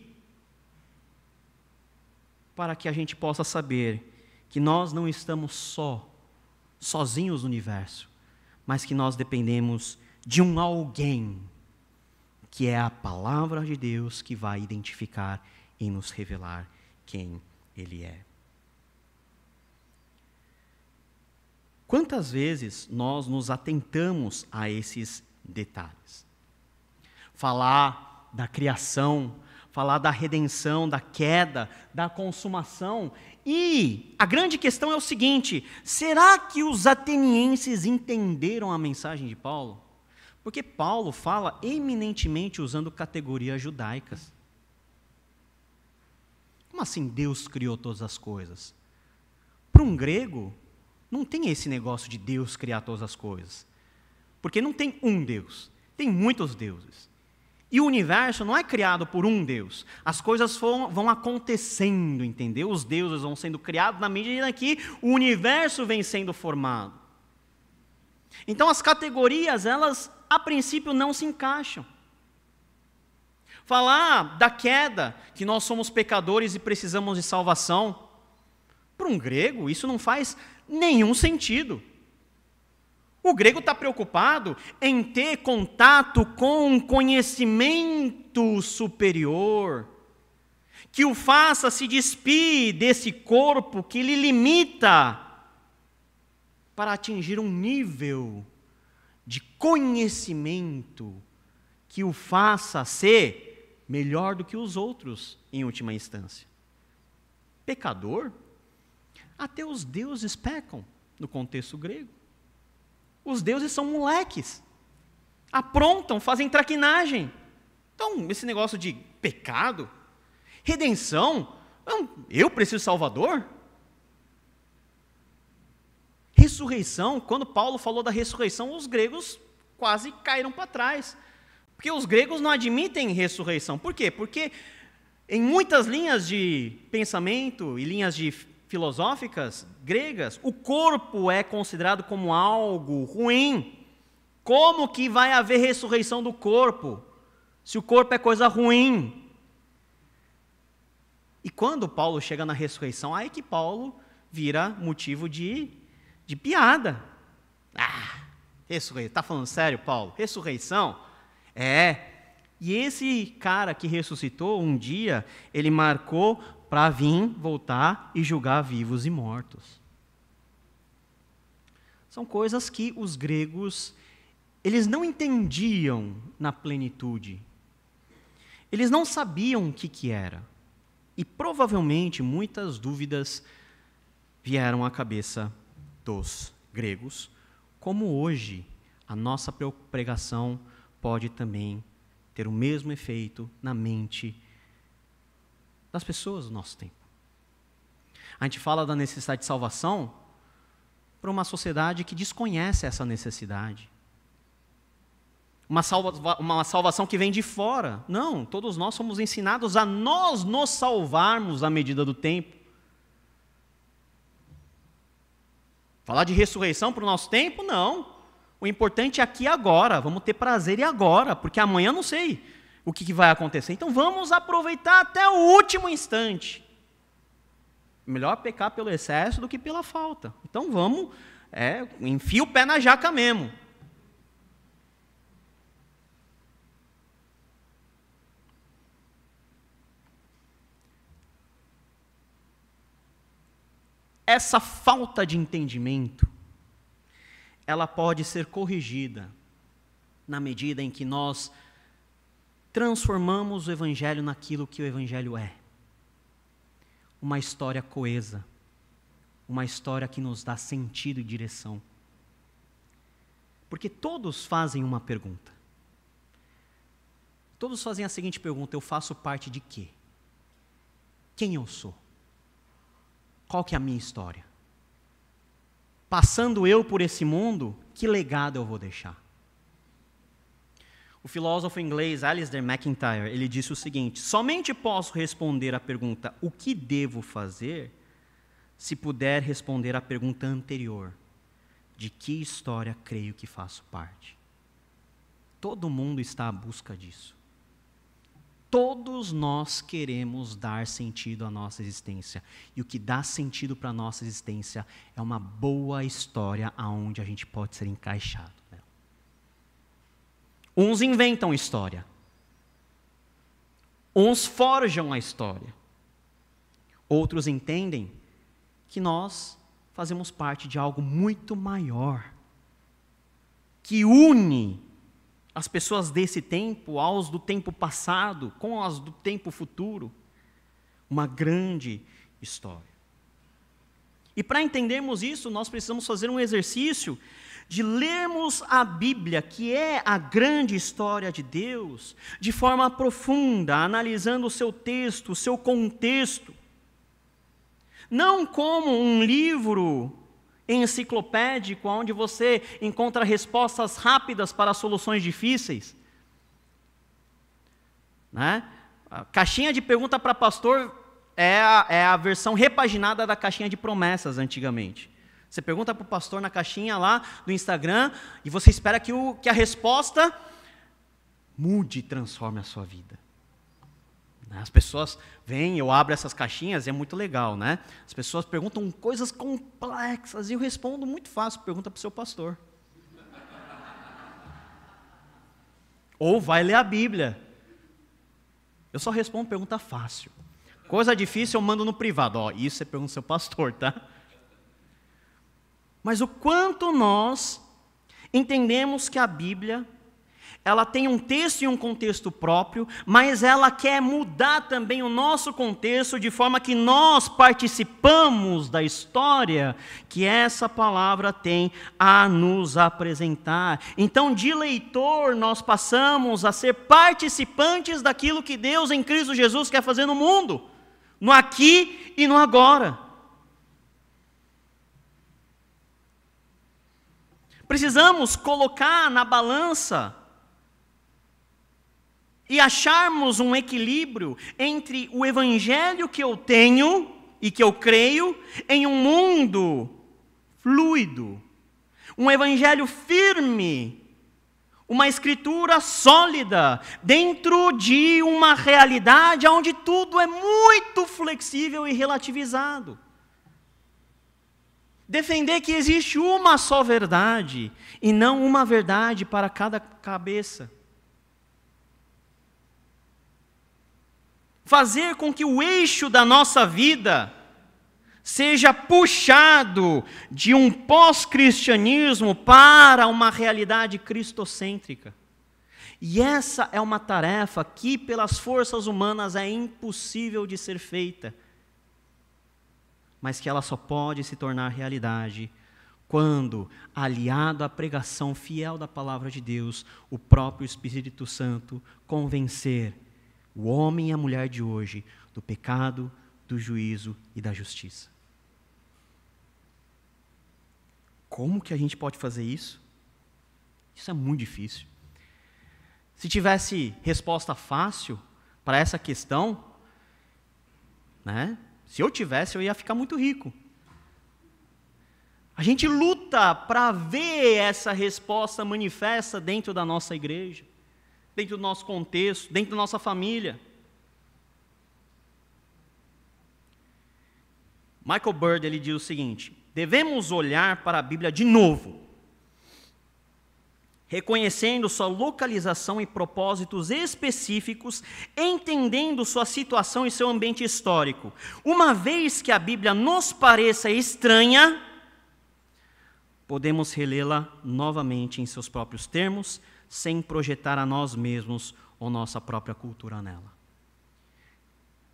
Para que a gente possa saber que nós não estamos sozinhos no universo, mas que nós dependemos de um alguém, que é a palavra de Deus que vai identificar e nos revelar quem Ele é. Quantas vezes nós nos atentamos a esses detalhes? Falar da criação, falar da redenção, da queda, da consumação. E a grande questão é o seguinte: será que os atenienses entenderam a mensagem de Paulo? Porque Paulo fala eminentemente usando categorias judaicas. Como assim Deus criou todas as coisas? Para um grego, não tem esse negócio de Deus criar todas as coisas. Porque não tem um Deus, tem muitos deuses. E o universo não é criado por um Deus. As coisas vão acontecendo, entendeu? Os deuses vão sendo criados na medida que o universo vem sendo formado. Então as categorias, elas a princípio não se encaixam. Falar da queda, que nós somos pecadores e precisamos de salvação, para um grego isso não faz nenhum sentido. O grego está preocupado em ter contato com um conhecimento superior, que o faça se despir desse corpo que lhe limita, para atingir um nível de conhecimento que o faça ser melhor do que os outros, em última instância. Pecador? Até os deuses pecam, no contexto grego. Os deuses são moleques, aprontam, fazem traquinagem. Então, esse negócio de pecado, redenção, eu preciso de Salvador? Ressurreição, quando Paulo falou da ressurreição, os gregos quase caíram para trás. Porque os gregos não admitem ressurreição. Por quê? Porque em muitas linhas de pensamento e linhas filosóficas gregas, o corpo é considerado como algo ruim. Como que vai haver ressurreição do corpo, se o corpo é coisa ruim? E quando Paulo chega na ressurreição, aí que Paulo vira motivo de piada. Ressurreição, está falando sério, Paulo? Ressurreição? E esse cara que ressuscitou um dia, ele marcou para vir, voltar e julgar vivos e mortos. São coisas que os gregos, eles não entendiam na plenitude. Eles não sabiam o que era. E provavelmente muitas dúvidas vieram à cabeça dos gregos, como hoje a nossa pregação pode também ter o mesmo efeito na mente das pessoas do nosso tempo. A gente fala da necessidade de salvação, para uma sociedade que desconhece essa necessidade. Uma salvação que vem de fora. Não, todos nós somos ensinados a nós nos salvarmos à medida do tempo. Falar de ressurreição para o nosso tempo? Não. O importante é aqui e agora. Vamos ter prazer e agora, porque amanhã não sei o que vai acontecer. Então vamos aproveitar até o último instante. Melhor pecar pelo excesso do que pela falta. Então vamos, enfia o pé na jaca mesmo. Essa falta de entendimento, ela pode ser corrigida na medida em que nós transformamos o Evangelho naquilo que o Evangelho é. Uma história coesa, uma história que nos dá sentido e direção. Porque todos fazem uma pergunta. Todos fazem a seguinte pergunta: eu faço parte de quê? Quem eu sou? Qual que é a minha história? Passando eu por esse mundo, que legado eu vou deixar? O filósofo inglês Alasdair MacIntyre, ele disse o seguinte: somente posso responder à pergunta o que devo fazer, se puder responder à pergunta anterior, de que história creio que faço parte. Todo mundo está à busca disso. Todos nós queremos dar sentido à nossa existência. E o que dá sentido para a nossa existência é uma boa história aonde a gente pode ser encaixado. Uns inventam história. Uns forjam a história. Outros entendem que nós fazemos parte de algo muito maior, que une as pessoas desse tempo aos do tempo passado, com as do tempo futuro. Uma grande história. E para entendermos isso, nós precisamos fazer um exercício de lermos a Bíblia, que é a grande história de Deus, de forma profunda, analisando o seu texto, o seu contexto. Não como um livro enciclopédico, onde você encontra respostas rápidas para soluções difíceis. Né? A caixinha de pergunta para pastor é a versão repaginada da caixinha de promessas antigamente. Você pergunta para o pastor na caixinha lá do Instagram e você espera que a resposta mude e transforme a sua vida. As pessoas vêm, eu abro essas caixinhas e é muito legal, né? As pessoas perguntam coisas complexas e eu respondo muito fácil, pergunta para o seu pastor. Ou vai ler a Bíblia. Eu só respondo pergunta fácil. Coisa difícil eu mando no privado. Ó, isso você pergunta ao seu pastor, tá? Mas o quanto nós entendemos que a Bíblia, ela tem um texto e um contexto próprio, mas ela quer mudar também o nosso contexto de forma que nós participamos da história que essa palavra tem a nos apresentar. Então, de leitor, nós passamos a ser participantes daquilo que Deus em Cristo Jesus quer fazer no mundo, no aqui e no agora. Precisamos colocar na balança e acharmos um equilíbrio entre o evangelho que eu tenho e que eu creio em um mundo fluido, um evangelho firme, uma escritura sólida, dentro de uma realidade onde tudo é muito flexível e relativizado. Defender que existe uma só verdade e não uma verdade para cada cabeça. Fazer com que o eixo da nossa vida seja puxado de um pós-cristianismo para uma realidade cristocêntrica. E essa é uma tarefa que, pelas forças humanas, é impossível de ser feita, mas que ela só pode se tornar realidade quando, aliado à pregação fiel da palavra de Deus, o próprio Espírito Santo convencer o homem e a mulher de hoje do pecado, do juízo e da justiça. como que a gente pode fazer isso? Isso é muito difícil. Se tivesse resposta fácil para essa questão, né? Se eu tivesse, eu ia ficar muito rico. A gente luta para ver essa resposta manifesta dentro da nossa igreja, dentro do nosso contexto, dentro da nossa família. Michael Bird, ele diz o seguinte: devemos olhar para a Bíblia de novo, reconhecendo sua localização e propósitos específicos, entendendo sua situação e seu ambiente histórico. Uma vez que a Bíblia nos pareça estranha, podemos relê-la novamente em seus próprios termos, sem projetar a nós mesmos ou nossa própria cultura nela.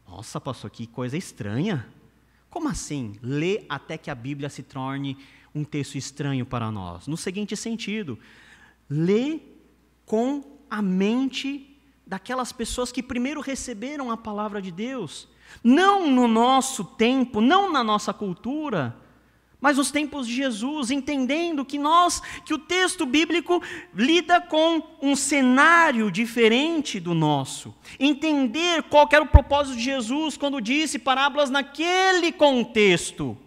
Nossa, pastor, que coisa estranha. Como assim? Ler até que a Bíblia se torne um texto estranho para nós. No seguinte sentido, lê com a mente daquelas pessoas que primeiro receberam a palavra de Deus. Não no nosso tempo, não na nossa cultura, mas nos tempos de Jesus, entendendo que o texto bíblico lida com um cenário diferente do nosso. Entender qual era o propósito de Jesus quando disse parábolas naquele contexto.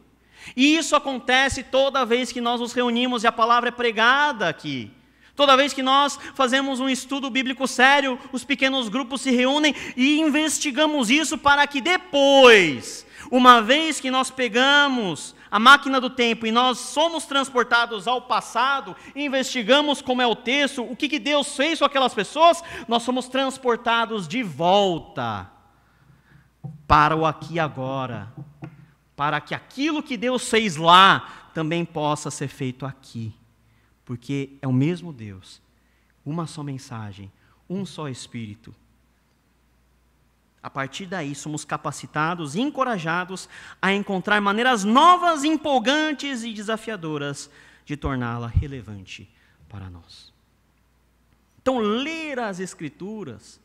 E isso acontece toda vez que nós nos reunimos e a palavra é pregada aqui. Toda vez que nós fazemos um estudo bíblico sério, os pequenos grupos se reúnem e investigamos isso para que depois, uma vez que nós pegamos a máquina do tempo e nós somos transportados ao passado, investigamos como é o texto, o que Deus fez com aquelas pessoas, nós somos transportados de volta para o aqui e agora, para que aquilo que Deus fez lá também possa ser feito aqui, porque é o mesmo Deus, uma só mensagem, um só Espírito. A partir daí, somos capacitados e encorajados a encontrar maneiras novas, empolgantes e desafiadoras de torná-la relevante para nós. Então, ler as Escrituras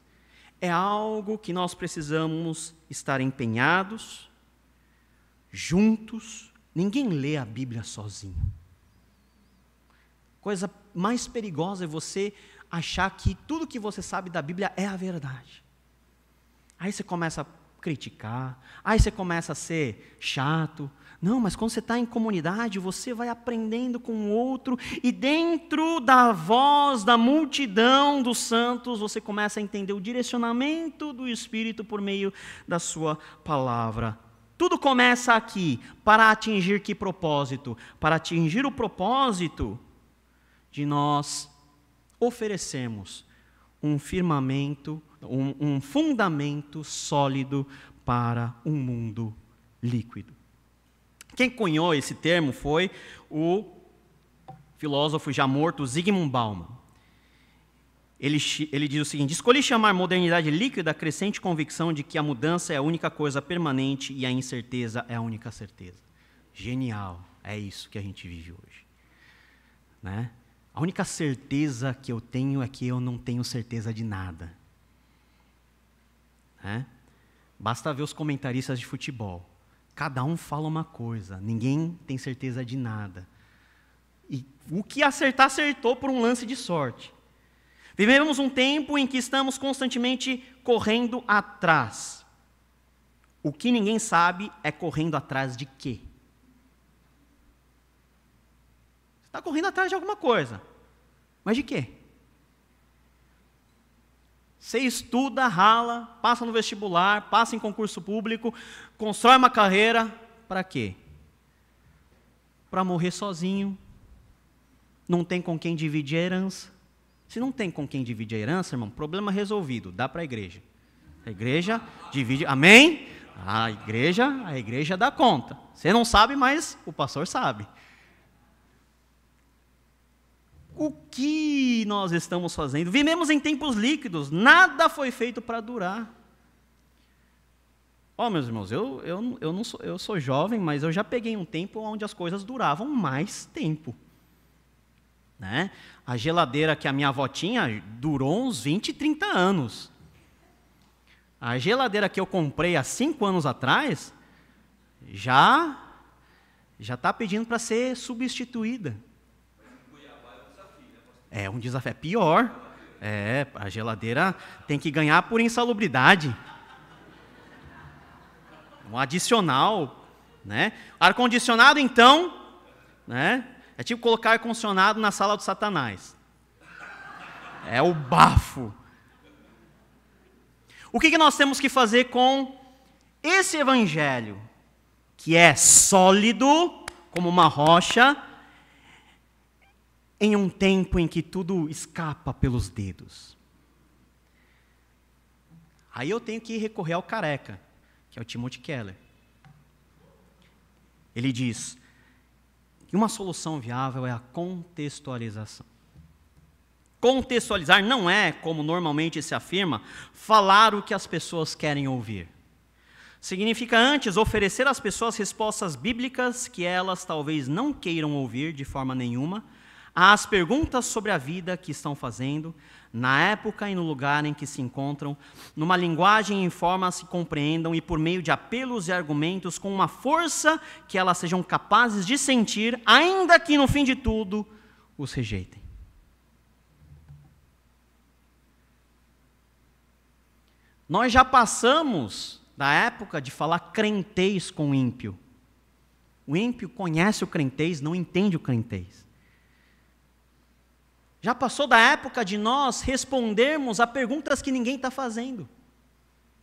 é algo que nós precisamos estar empenhados, juntos. Ninguém lê a Bíblia sozinho. Coisa mais perigosa é você achar que tudo que você sabe da Bíblia é a verdade. Aí você começa a criticar, aí você começa a ser chato. Não, mas quando você está em comunidade, você vai aprendendo com o outro, e dentro da voz da multidão dos santos, você começa a entender o direcionamento do Espírito por meio da sua palavra. Tudo começa aqui, para atingir que propósito? Para atingir o propósito de nós oferecermos um firmamento, um fundamento sólido para um mundo líquido. Quem cunhou esse termo foi o filósofo já morto Zygmunt Bauman. Ele diz o seguinte: escolhi chamar modernidade líquida a crescente convicção de que a mudança é a única coisa permanente e a incerteza é a única certeza. Genial, é isso que a gente vive hoje, né? A única certeza que eu tenho é que eu não tenho certeza de nada. Basta ver os comentaristas de futebol. Cada um fala uma coisa, ninguém tem certeza de nada. E o que acertar, acertou por um lance de sorte. Vivemos um tempo em que estamos constantemente correndo atrás. O que ninguém sabe é correndo atrás de quê? Está correndo atrás de alguma coisa. Mas de quê? Você estuda, rala, passa no vestibular, passa em concurso público, constrói uma carreira, para quê? Para morrer sozinho. Não tem com quem dividir a herança. Se não tem com quem dividir a herança, irmão, problema resolvido, dá para a igreja. A igreja divide, amém? A igreja dá conta. Você não sabe, mas o pastor sabe. O que nós estamos fazendo? Vivemos em tempos líquidos, nada foi feito para durar. Meus irmãos, eu sou jovem, mas eu já peguei um tempo onde as coisas duravam mais tempo. Né? A geladeira que a minha avó tinha durou uns 20, 30 anos. A geladeira que eu comprei há 5 anos atrás, já Já está pedindo para ser substituída. É um desafio. É pior. A geladeira tem que ganhar por insalubridade. Um adicional, né? Ar-condicionado, então, né? É tipo colocar ar-condicionado na sala do Satanás. É o bafo. O que nós temos que fazer com esse evangelho, que é sólido como uma rocha, em um tempo em que tudo escapa pelos dedos? Aí eu tenho que recorrer ao careca, que é o Timothy Keller. Ele diz que uma solução viável é a contextualização. Contextualizar não é, como normalmente se afirma, falar o que as pessoas querem ouvir. Significa antes oferecer às pessoas respostas bíblicas que elas talvez não queiram ouvir de forma nenhuma, às perguntas sobre a vida que estão fazendo, na época e no lugar em que se encontram, numa linguagem em forma a se compreendam e por meio de apelos e argumentos com uma força que elas sejam capazes de sentir, ainda que no fim de tudo os rejeitem. Nós já passamos da época de falar crentez com o ímpio. O ímpio conhece o crentez, não entende o crentez. Já passou da época de nós respondermos a perguntas que ninguém está fazendo.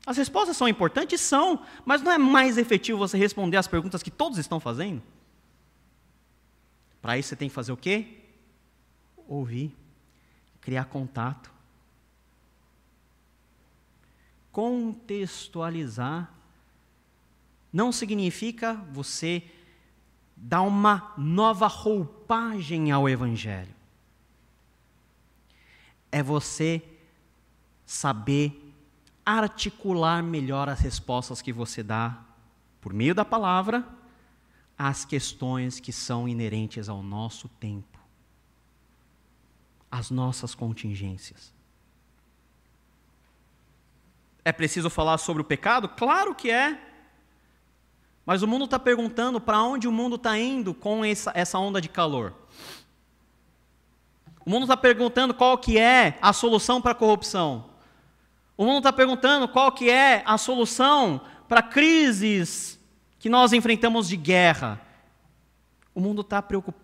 As respostas são importantes? São, mas não é mais efetivo você responder às perguntas que todos estão fazendo? Para isso você tem que fazer o quê? Ouvir, criar contato. Contextualizar não significa você dar uma nova roupagem ao evangelho. É você saber articular melhor as respostas que você dá, por meio da palavra, às questões que são inerentes ao nosso tempo, às nossas contingências. É preciso falar sobre o pecado? Claro que é. Mas o mundo está perguntando para onde o mundo está indo com essa onda de calor. O mundo está perguntando qual que é a solução para a corrupção. O mundo está perguntando qual que é a solução para crises que nós enfrentamos de guerra. O mundo está preocupado,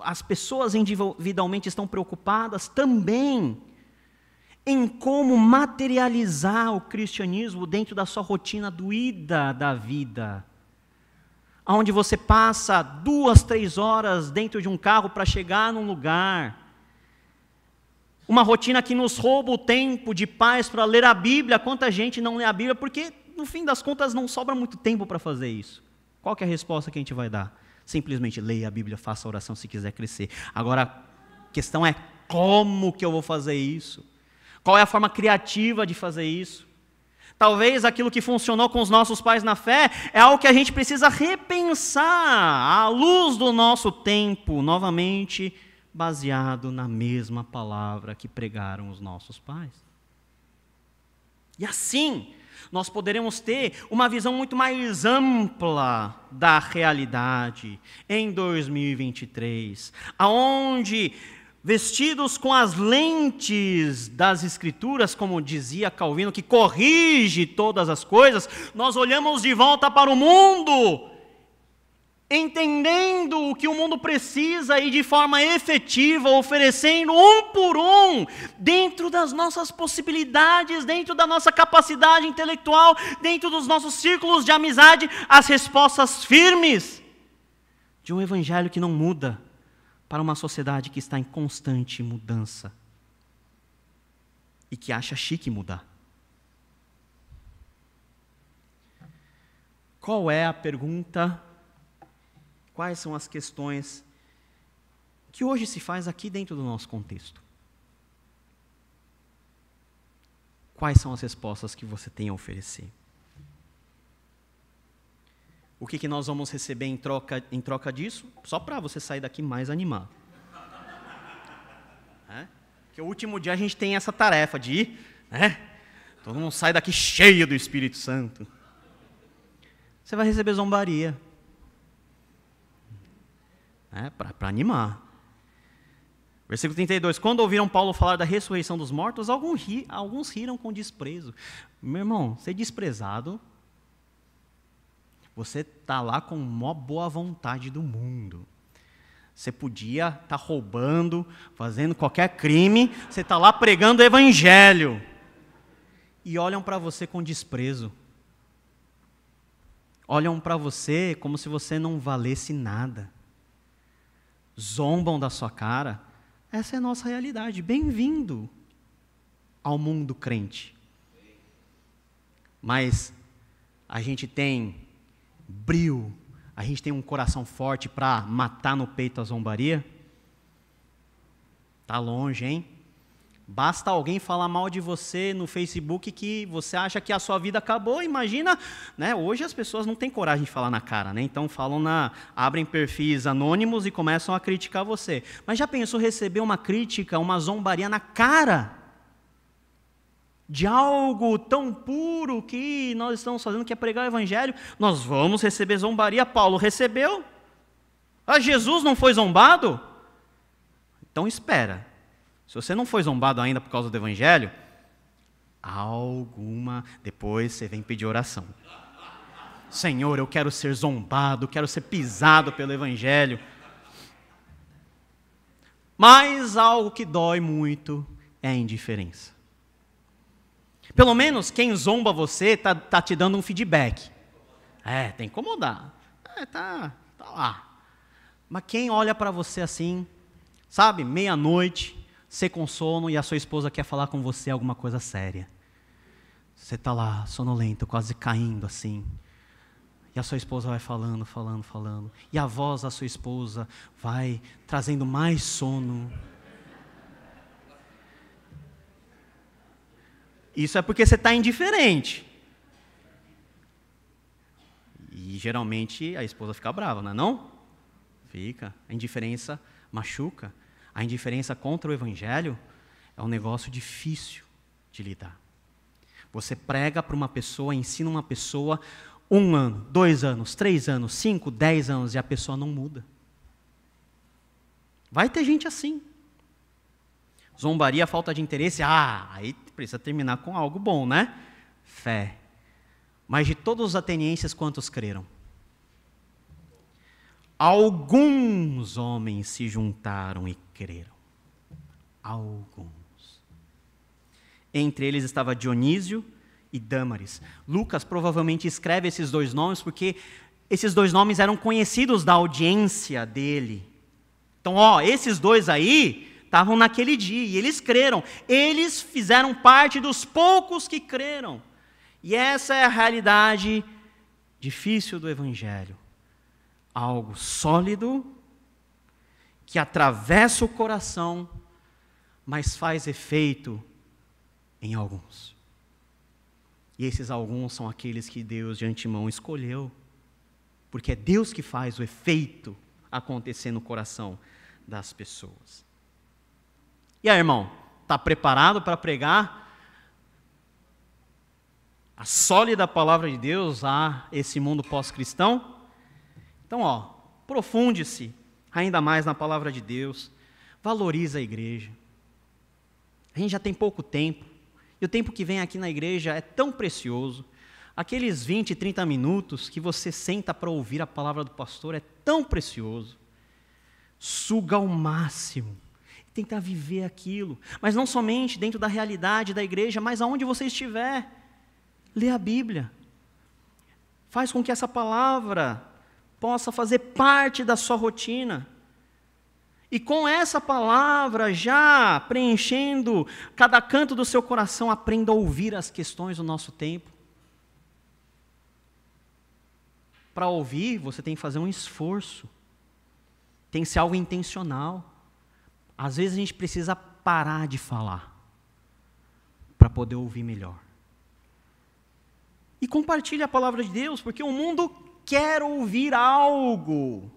as pessoas individualmente estão preocupadas também em como materializar o cristianismo dentro da sua rotina doída da vida. Onde você passa 2, 3 horas dentro de um carro para chegar num lugar. Uma rotina que nos rouba o tempo de paz para ler a Bíblia. Quanta gente não lê a Bíblia porque, no fim das contas, não sobra muito tempo para fazer isso. Qual que é a resposta que a gente vai dar? Simplesmente leia a Bíblia, faça a oração se quiser crescer. Agora, a questão é como que eu vou fazer isso? Qual é a forma criativa de fazer isso? Talvez aquilo que funcionou com os nossos pais na fé é algo que a gente precisa repensar à luz do nosso tempo, novamente baseado na mesma palavra que pregaram os nossos pais. E assim, nós poderemos ter uma visão muito mais ampla da realidade em 2023, aonde, vestidos com as lentes das Escrituras, como dizia Calvino, que corrige todas as coisas, nós olhamos de volta para o mundo, entendendo o que o mundo precisa e de forma efetiva, oferecendo um por um, dentro das nossas possibilidades, dentro da nossa capacidade intelectual, dentro dos nossos círculos de amizade, as respostas firmes de um evangelho que não muda, para uma sociedade que está em constante mudança e que acha chique mudar. Qual é a pergunta? Quais são as questões que hoje se faz aqui dentro do nosso contexto? Quais são as respostas que você tem a oferecer? O que nós vamos receber em troca disso? Só para você sair daqui mais animado. Porque o último dia a gente tem essa tarefa de ir, todo mundo sai daqui cheio do Espírito Santo. Você vai receber zombaria. Para animar. Versículo 32. Quando ouviram Paulo falar da ressurreição dos mortos, alguns riram com desprezo. Meu irmão, ser desprezado, você está lá com a maior boa vontade do mundo. Você podia estar roubando, fazendo qualquer crime, você está lá pregando o evangelho. E olham para você com desprezo. Olham para você como se você não valesse nada. Zombam da sua cara. Essa é a nossa realidade. Bem-vindo ao mundo crente. Mas a gente tem brio, a gente tem um coração forte para matar no peito a zombaria? Tá longe, hein? Basta alguém falar mal de você no Facebook que você acha que a sua vida acabou. Imagina, né? Hoje as pessoas não têm coragem de falar na cara, né? Então abrem perfis anônimos e começam a criticar você. Mas já pensou receber uma crítica, uma zombaria na cara de algo tão puro que nós estamos fazendo, que é pregar o evangelho? Nós vamos receber zombaria. Paulo recebeu. Jesus não foi zombado? Então espera. Se você não foi zombado ainda por causa do evangelho, depois você vem pedir oração. Senhor, eu quero ser zombado, quero ser pisado pelo evangelho. Mas algo que dói muito é a indiferença. Pelo menos quem zomba você tá te dando um feedback. Tem que incomodar. Tá lá. Mas quem olha para você assim, sabe, meia-noite, você com sono e a sua esposa quer falar com você alguma coisa séria. Você está lá, sonolento, quase caindo assim. E a sua esposa vai falando. E a voz da sua esposa vai trazendo mais sono. Isso é porque você está indiferente. E geralmente a esposa fica brava, não é não? Fica. A indiferença machuca. A indiferença contra o evangelho é um negócio difícil de lidar. Você prega para uma pessoa, ensina uma pessoa 1 ano, 2 anos, 3 anos, 5, 10 anos e a pessoa não muda. Vai ter gente assim. Zombaria, falta de interesse, aí precisa terminar com algo bom, né? Fé. Mas de todos os atenienses, quantos creram? Alguns homens se juntaram e creram. Alguns. Entre eles estava Dionísio e Dâmaris. Lucas provavelmente escreve esses 2 nomes porque esses 2 nomes eram conhecidos da audiência dele. Então, esses 2 aí estavam naquele dia e eles creram. Eles fizeram parte dos poucos que creram. E essa é a realidade difícil do evangelho. Algo sólido, que atravessa o coração, mas faz efeito em alguns. E esses alguns são aqueles que Deus de antemão escolheu, porque é Deus que faz o efeito acontecer no coração das pessoas. E aí, irmão, está preparado para pregar a sólida palavra de Deus a esse mundo pós-cristão? Então, profunde-se ainda mais na palavra de Deus, valoriza a igreja. A gente já tem pouco tempo, e o tempo que vem aqui na igreja é tão precioso. Aqueles 20, 30 minutos que você senta para ouvir a palavra do pastor é tão precioso. Suga ao máximo, tenta viver aquilo, mas não somente dentro da realidade da igreja, mas aonde você estiver. Lê a Bíblia. Faz com que essa palavra possa fazer parte da sua rotina. E com essa palavra já preenchendo cada canto do seu coração, aprenda a ouvir as questões do nosso tempo. Para ouvir, você tem que fazer um esforço. Tem que ser algo intencional. Às vezes a gente precisa parar de falar para poder ouvir melhor. E compartilhe a palavra de Deus, porque o mundo quer ouvir algo.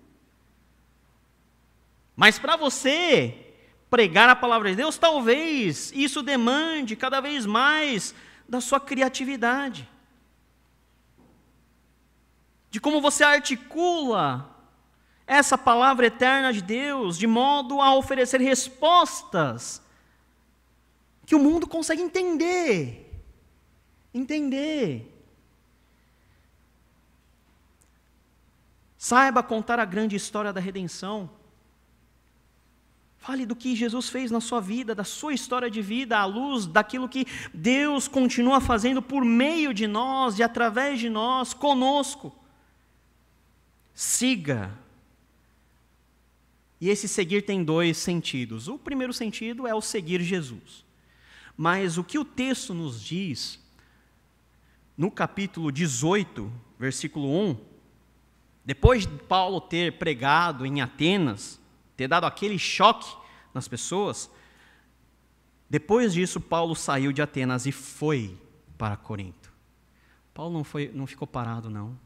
Mas para você pregar a palavra de Deus, talvez isso demande cada vez mais da sua criatividade. De como você articula essa palavra eterna de Deus, de modo a oferecer respostas que o mundo consegue entender. Saiba contar a grande história da redenção. Fale do que Jesus fez na sua vida, da sua história de vida, à luz daquilo que Deus continua fazendo por meio de nós e através de nós, conosco. Siga. E esse seguir tem dois sentidos. O primeiro sentido é o seguir Jesus. Mas o que o texto nos diz, no capítulo 18, versículo 1, depois de Paulo ter pregado em Atenas, ter dado aquele choque nas pessoas, depois disso Paulo saiu de Atenas e foi para Corinto. Paulo não ficou parado, não.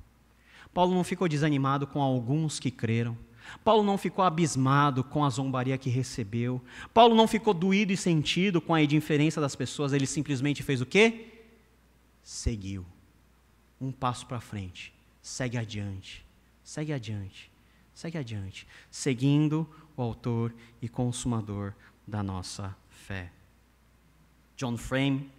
Paulo não ficou desanimado com alguns que creram. Paulo não ficou abismado com a zombaria que recebeu. Paulo não ficou doído e sentido com a indiferença das pessoas. Ele simplesmente fez o quê? Seguiu. Um passo para frente. Segue adiante. Seguindo o autor e consumador da nossa fé. John Frame,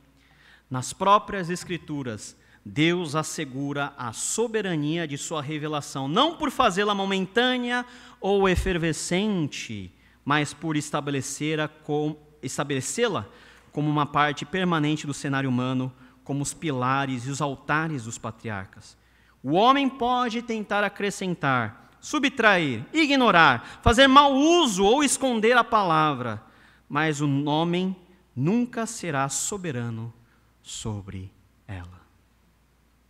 nas próprias Escrituras, Deus assegura a soberania de sua revelação, não por fazê-la momentânea ou efervescente, mas por estabelecê-la como uma parte permanente do cenário humano, como os pilares e os altares dos patriarcas. O homem pode tentar acrescentar, subtrair, ignorar, fazer mau uso ou esconder a palavra, mas o homem nunca será soberano sobre ela.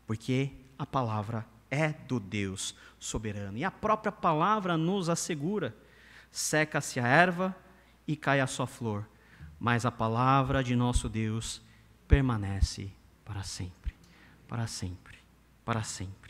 Porque a palavra é do Deus soberano. E a própria palavra nos assegura: seca-se a erva e cai a sua flor, mas a palavra de nosso Deus permanece para sempre, para sempre, para sempre.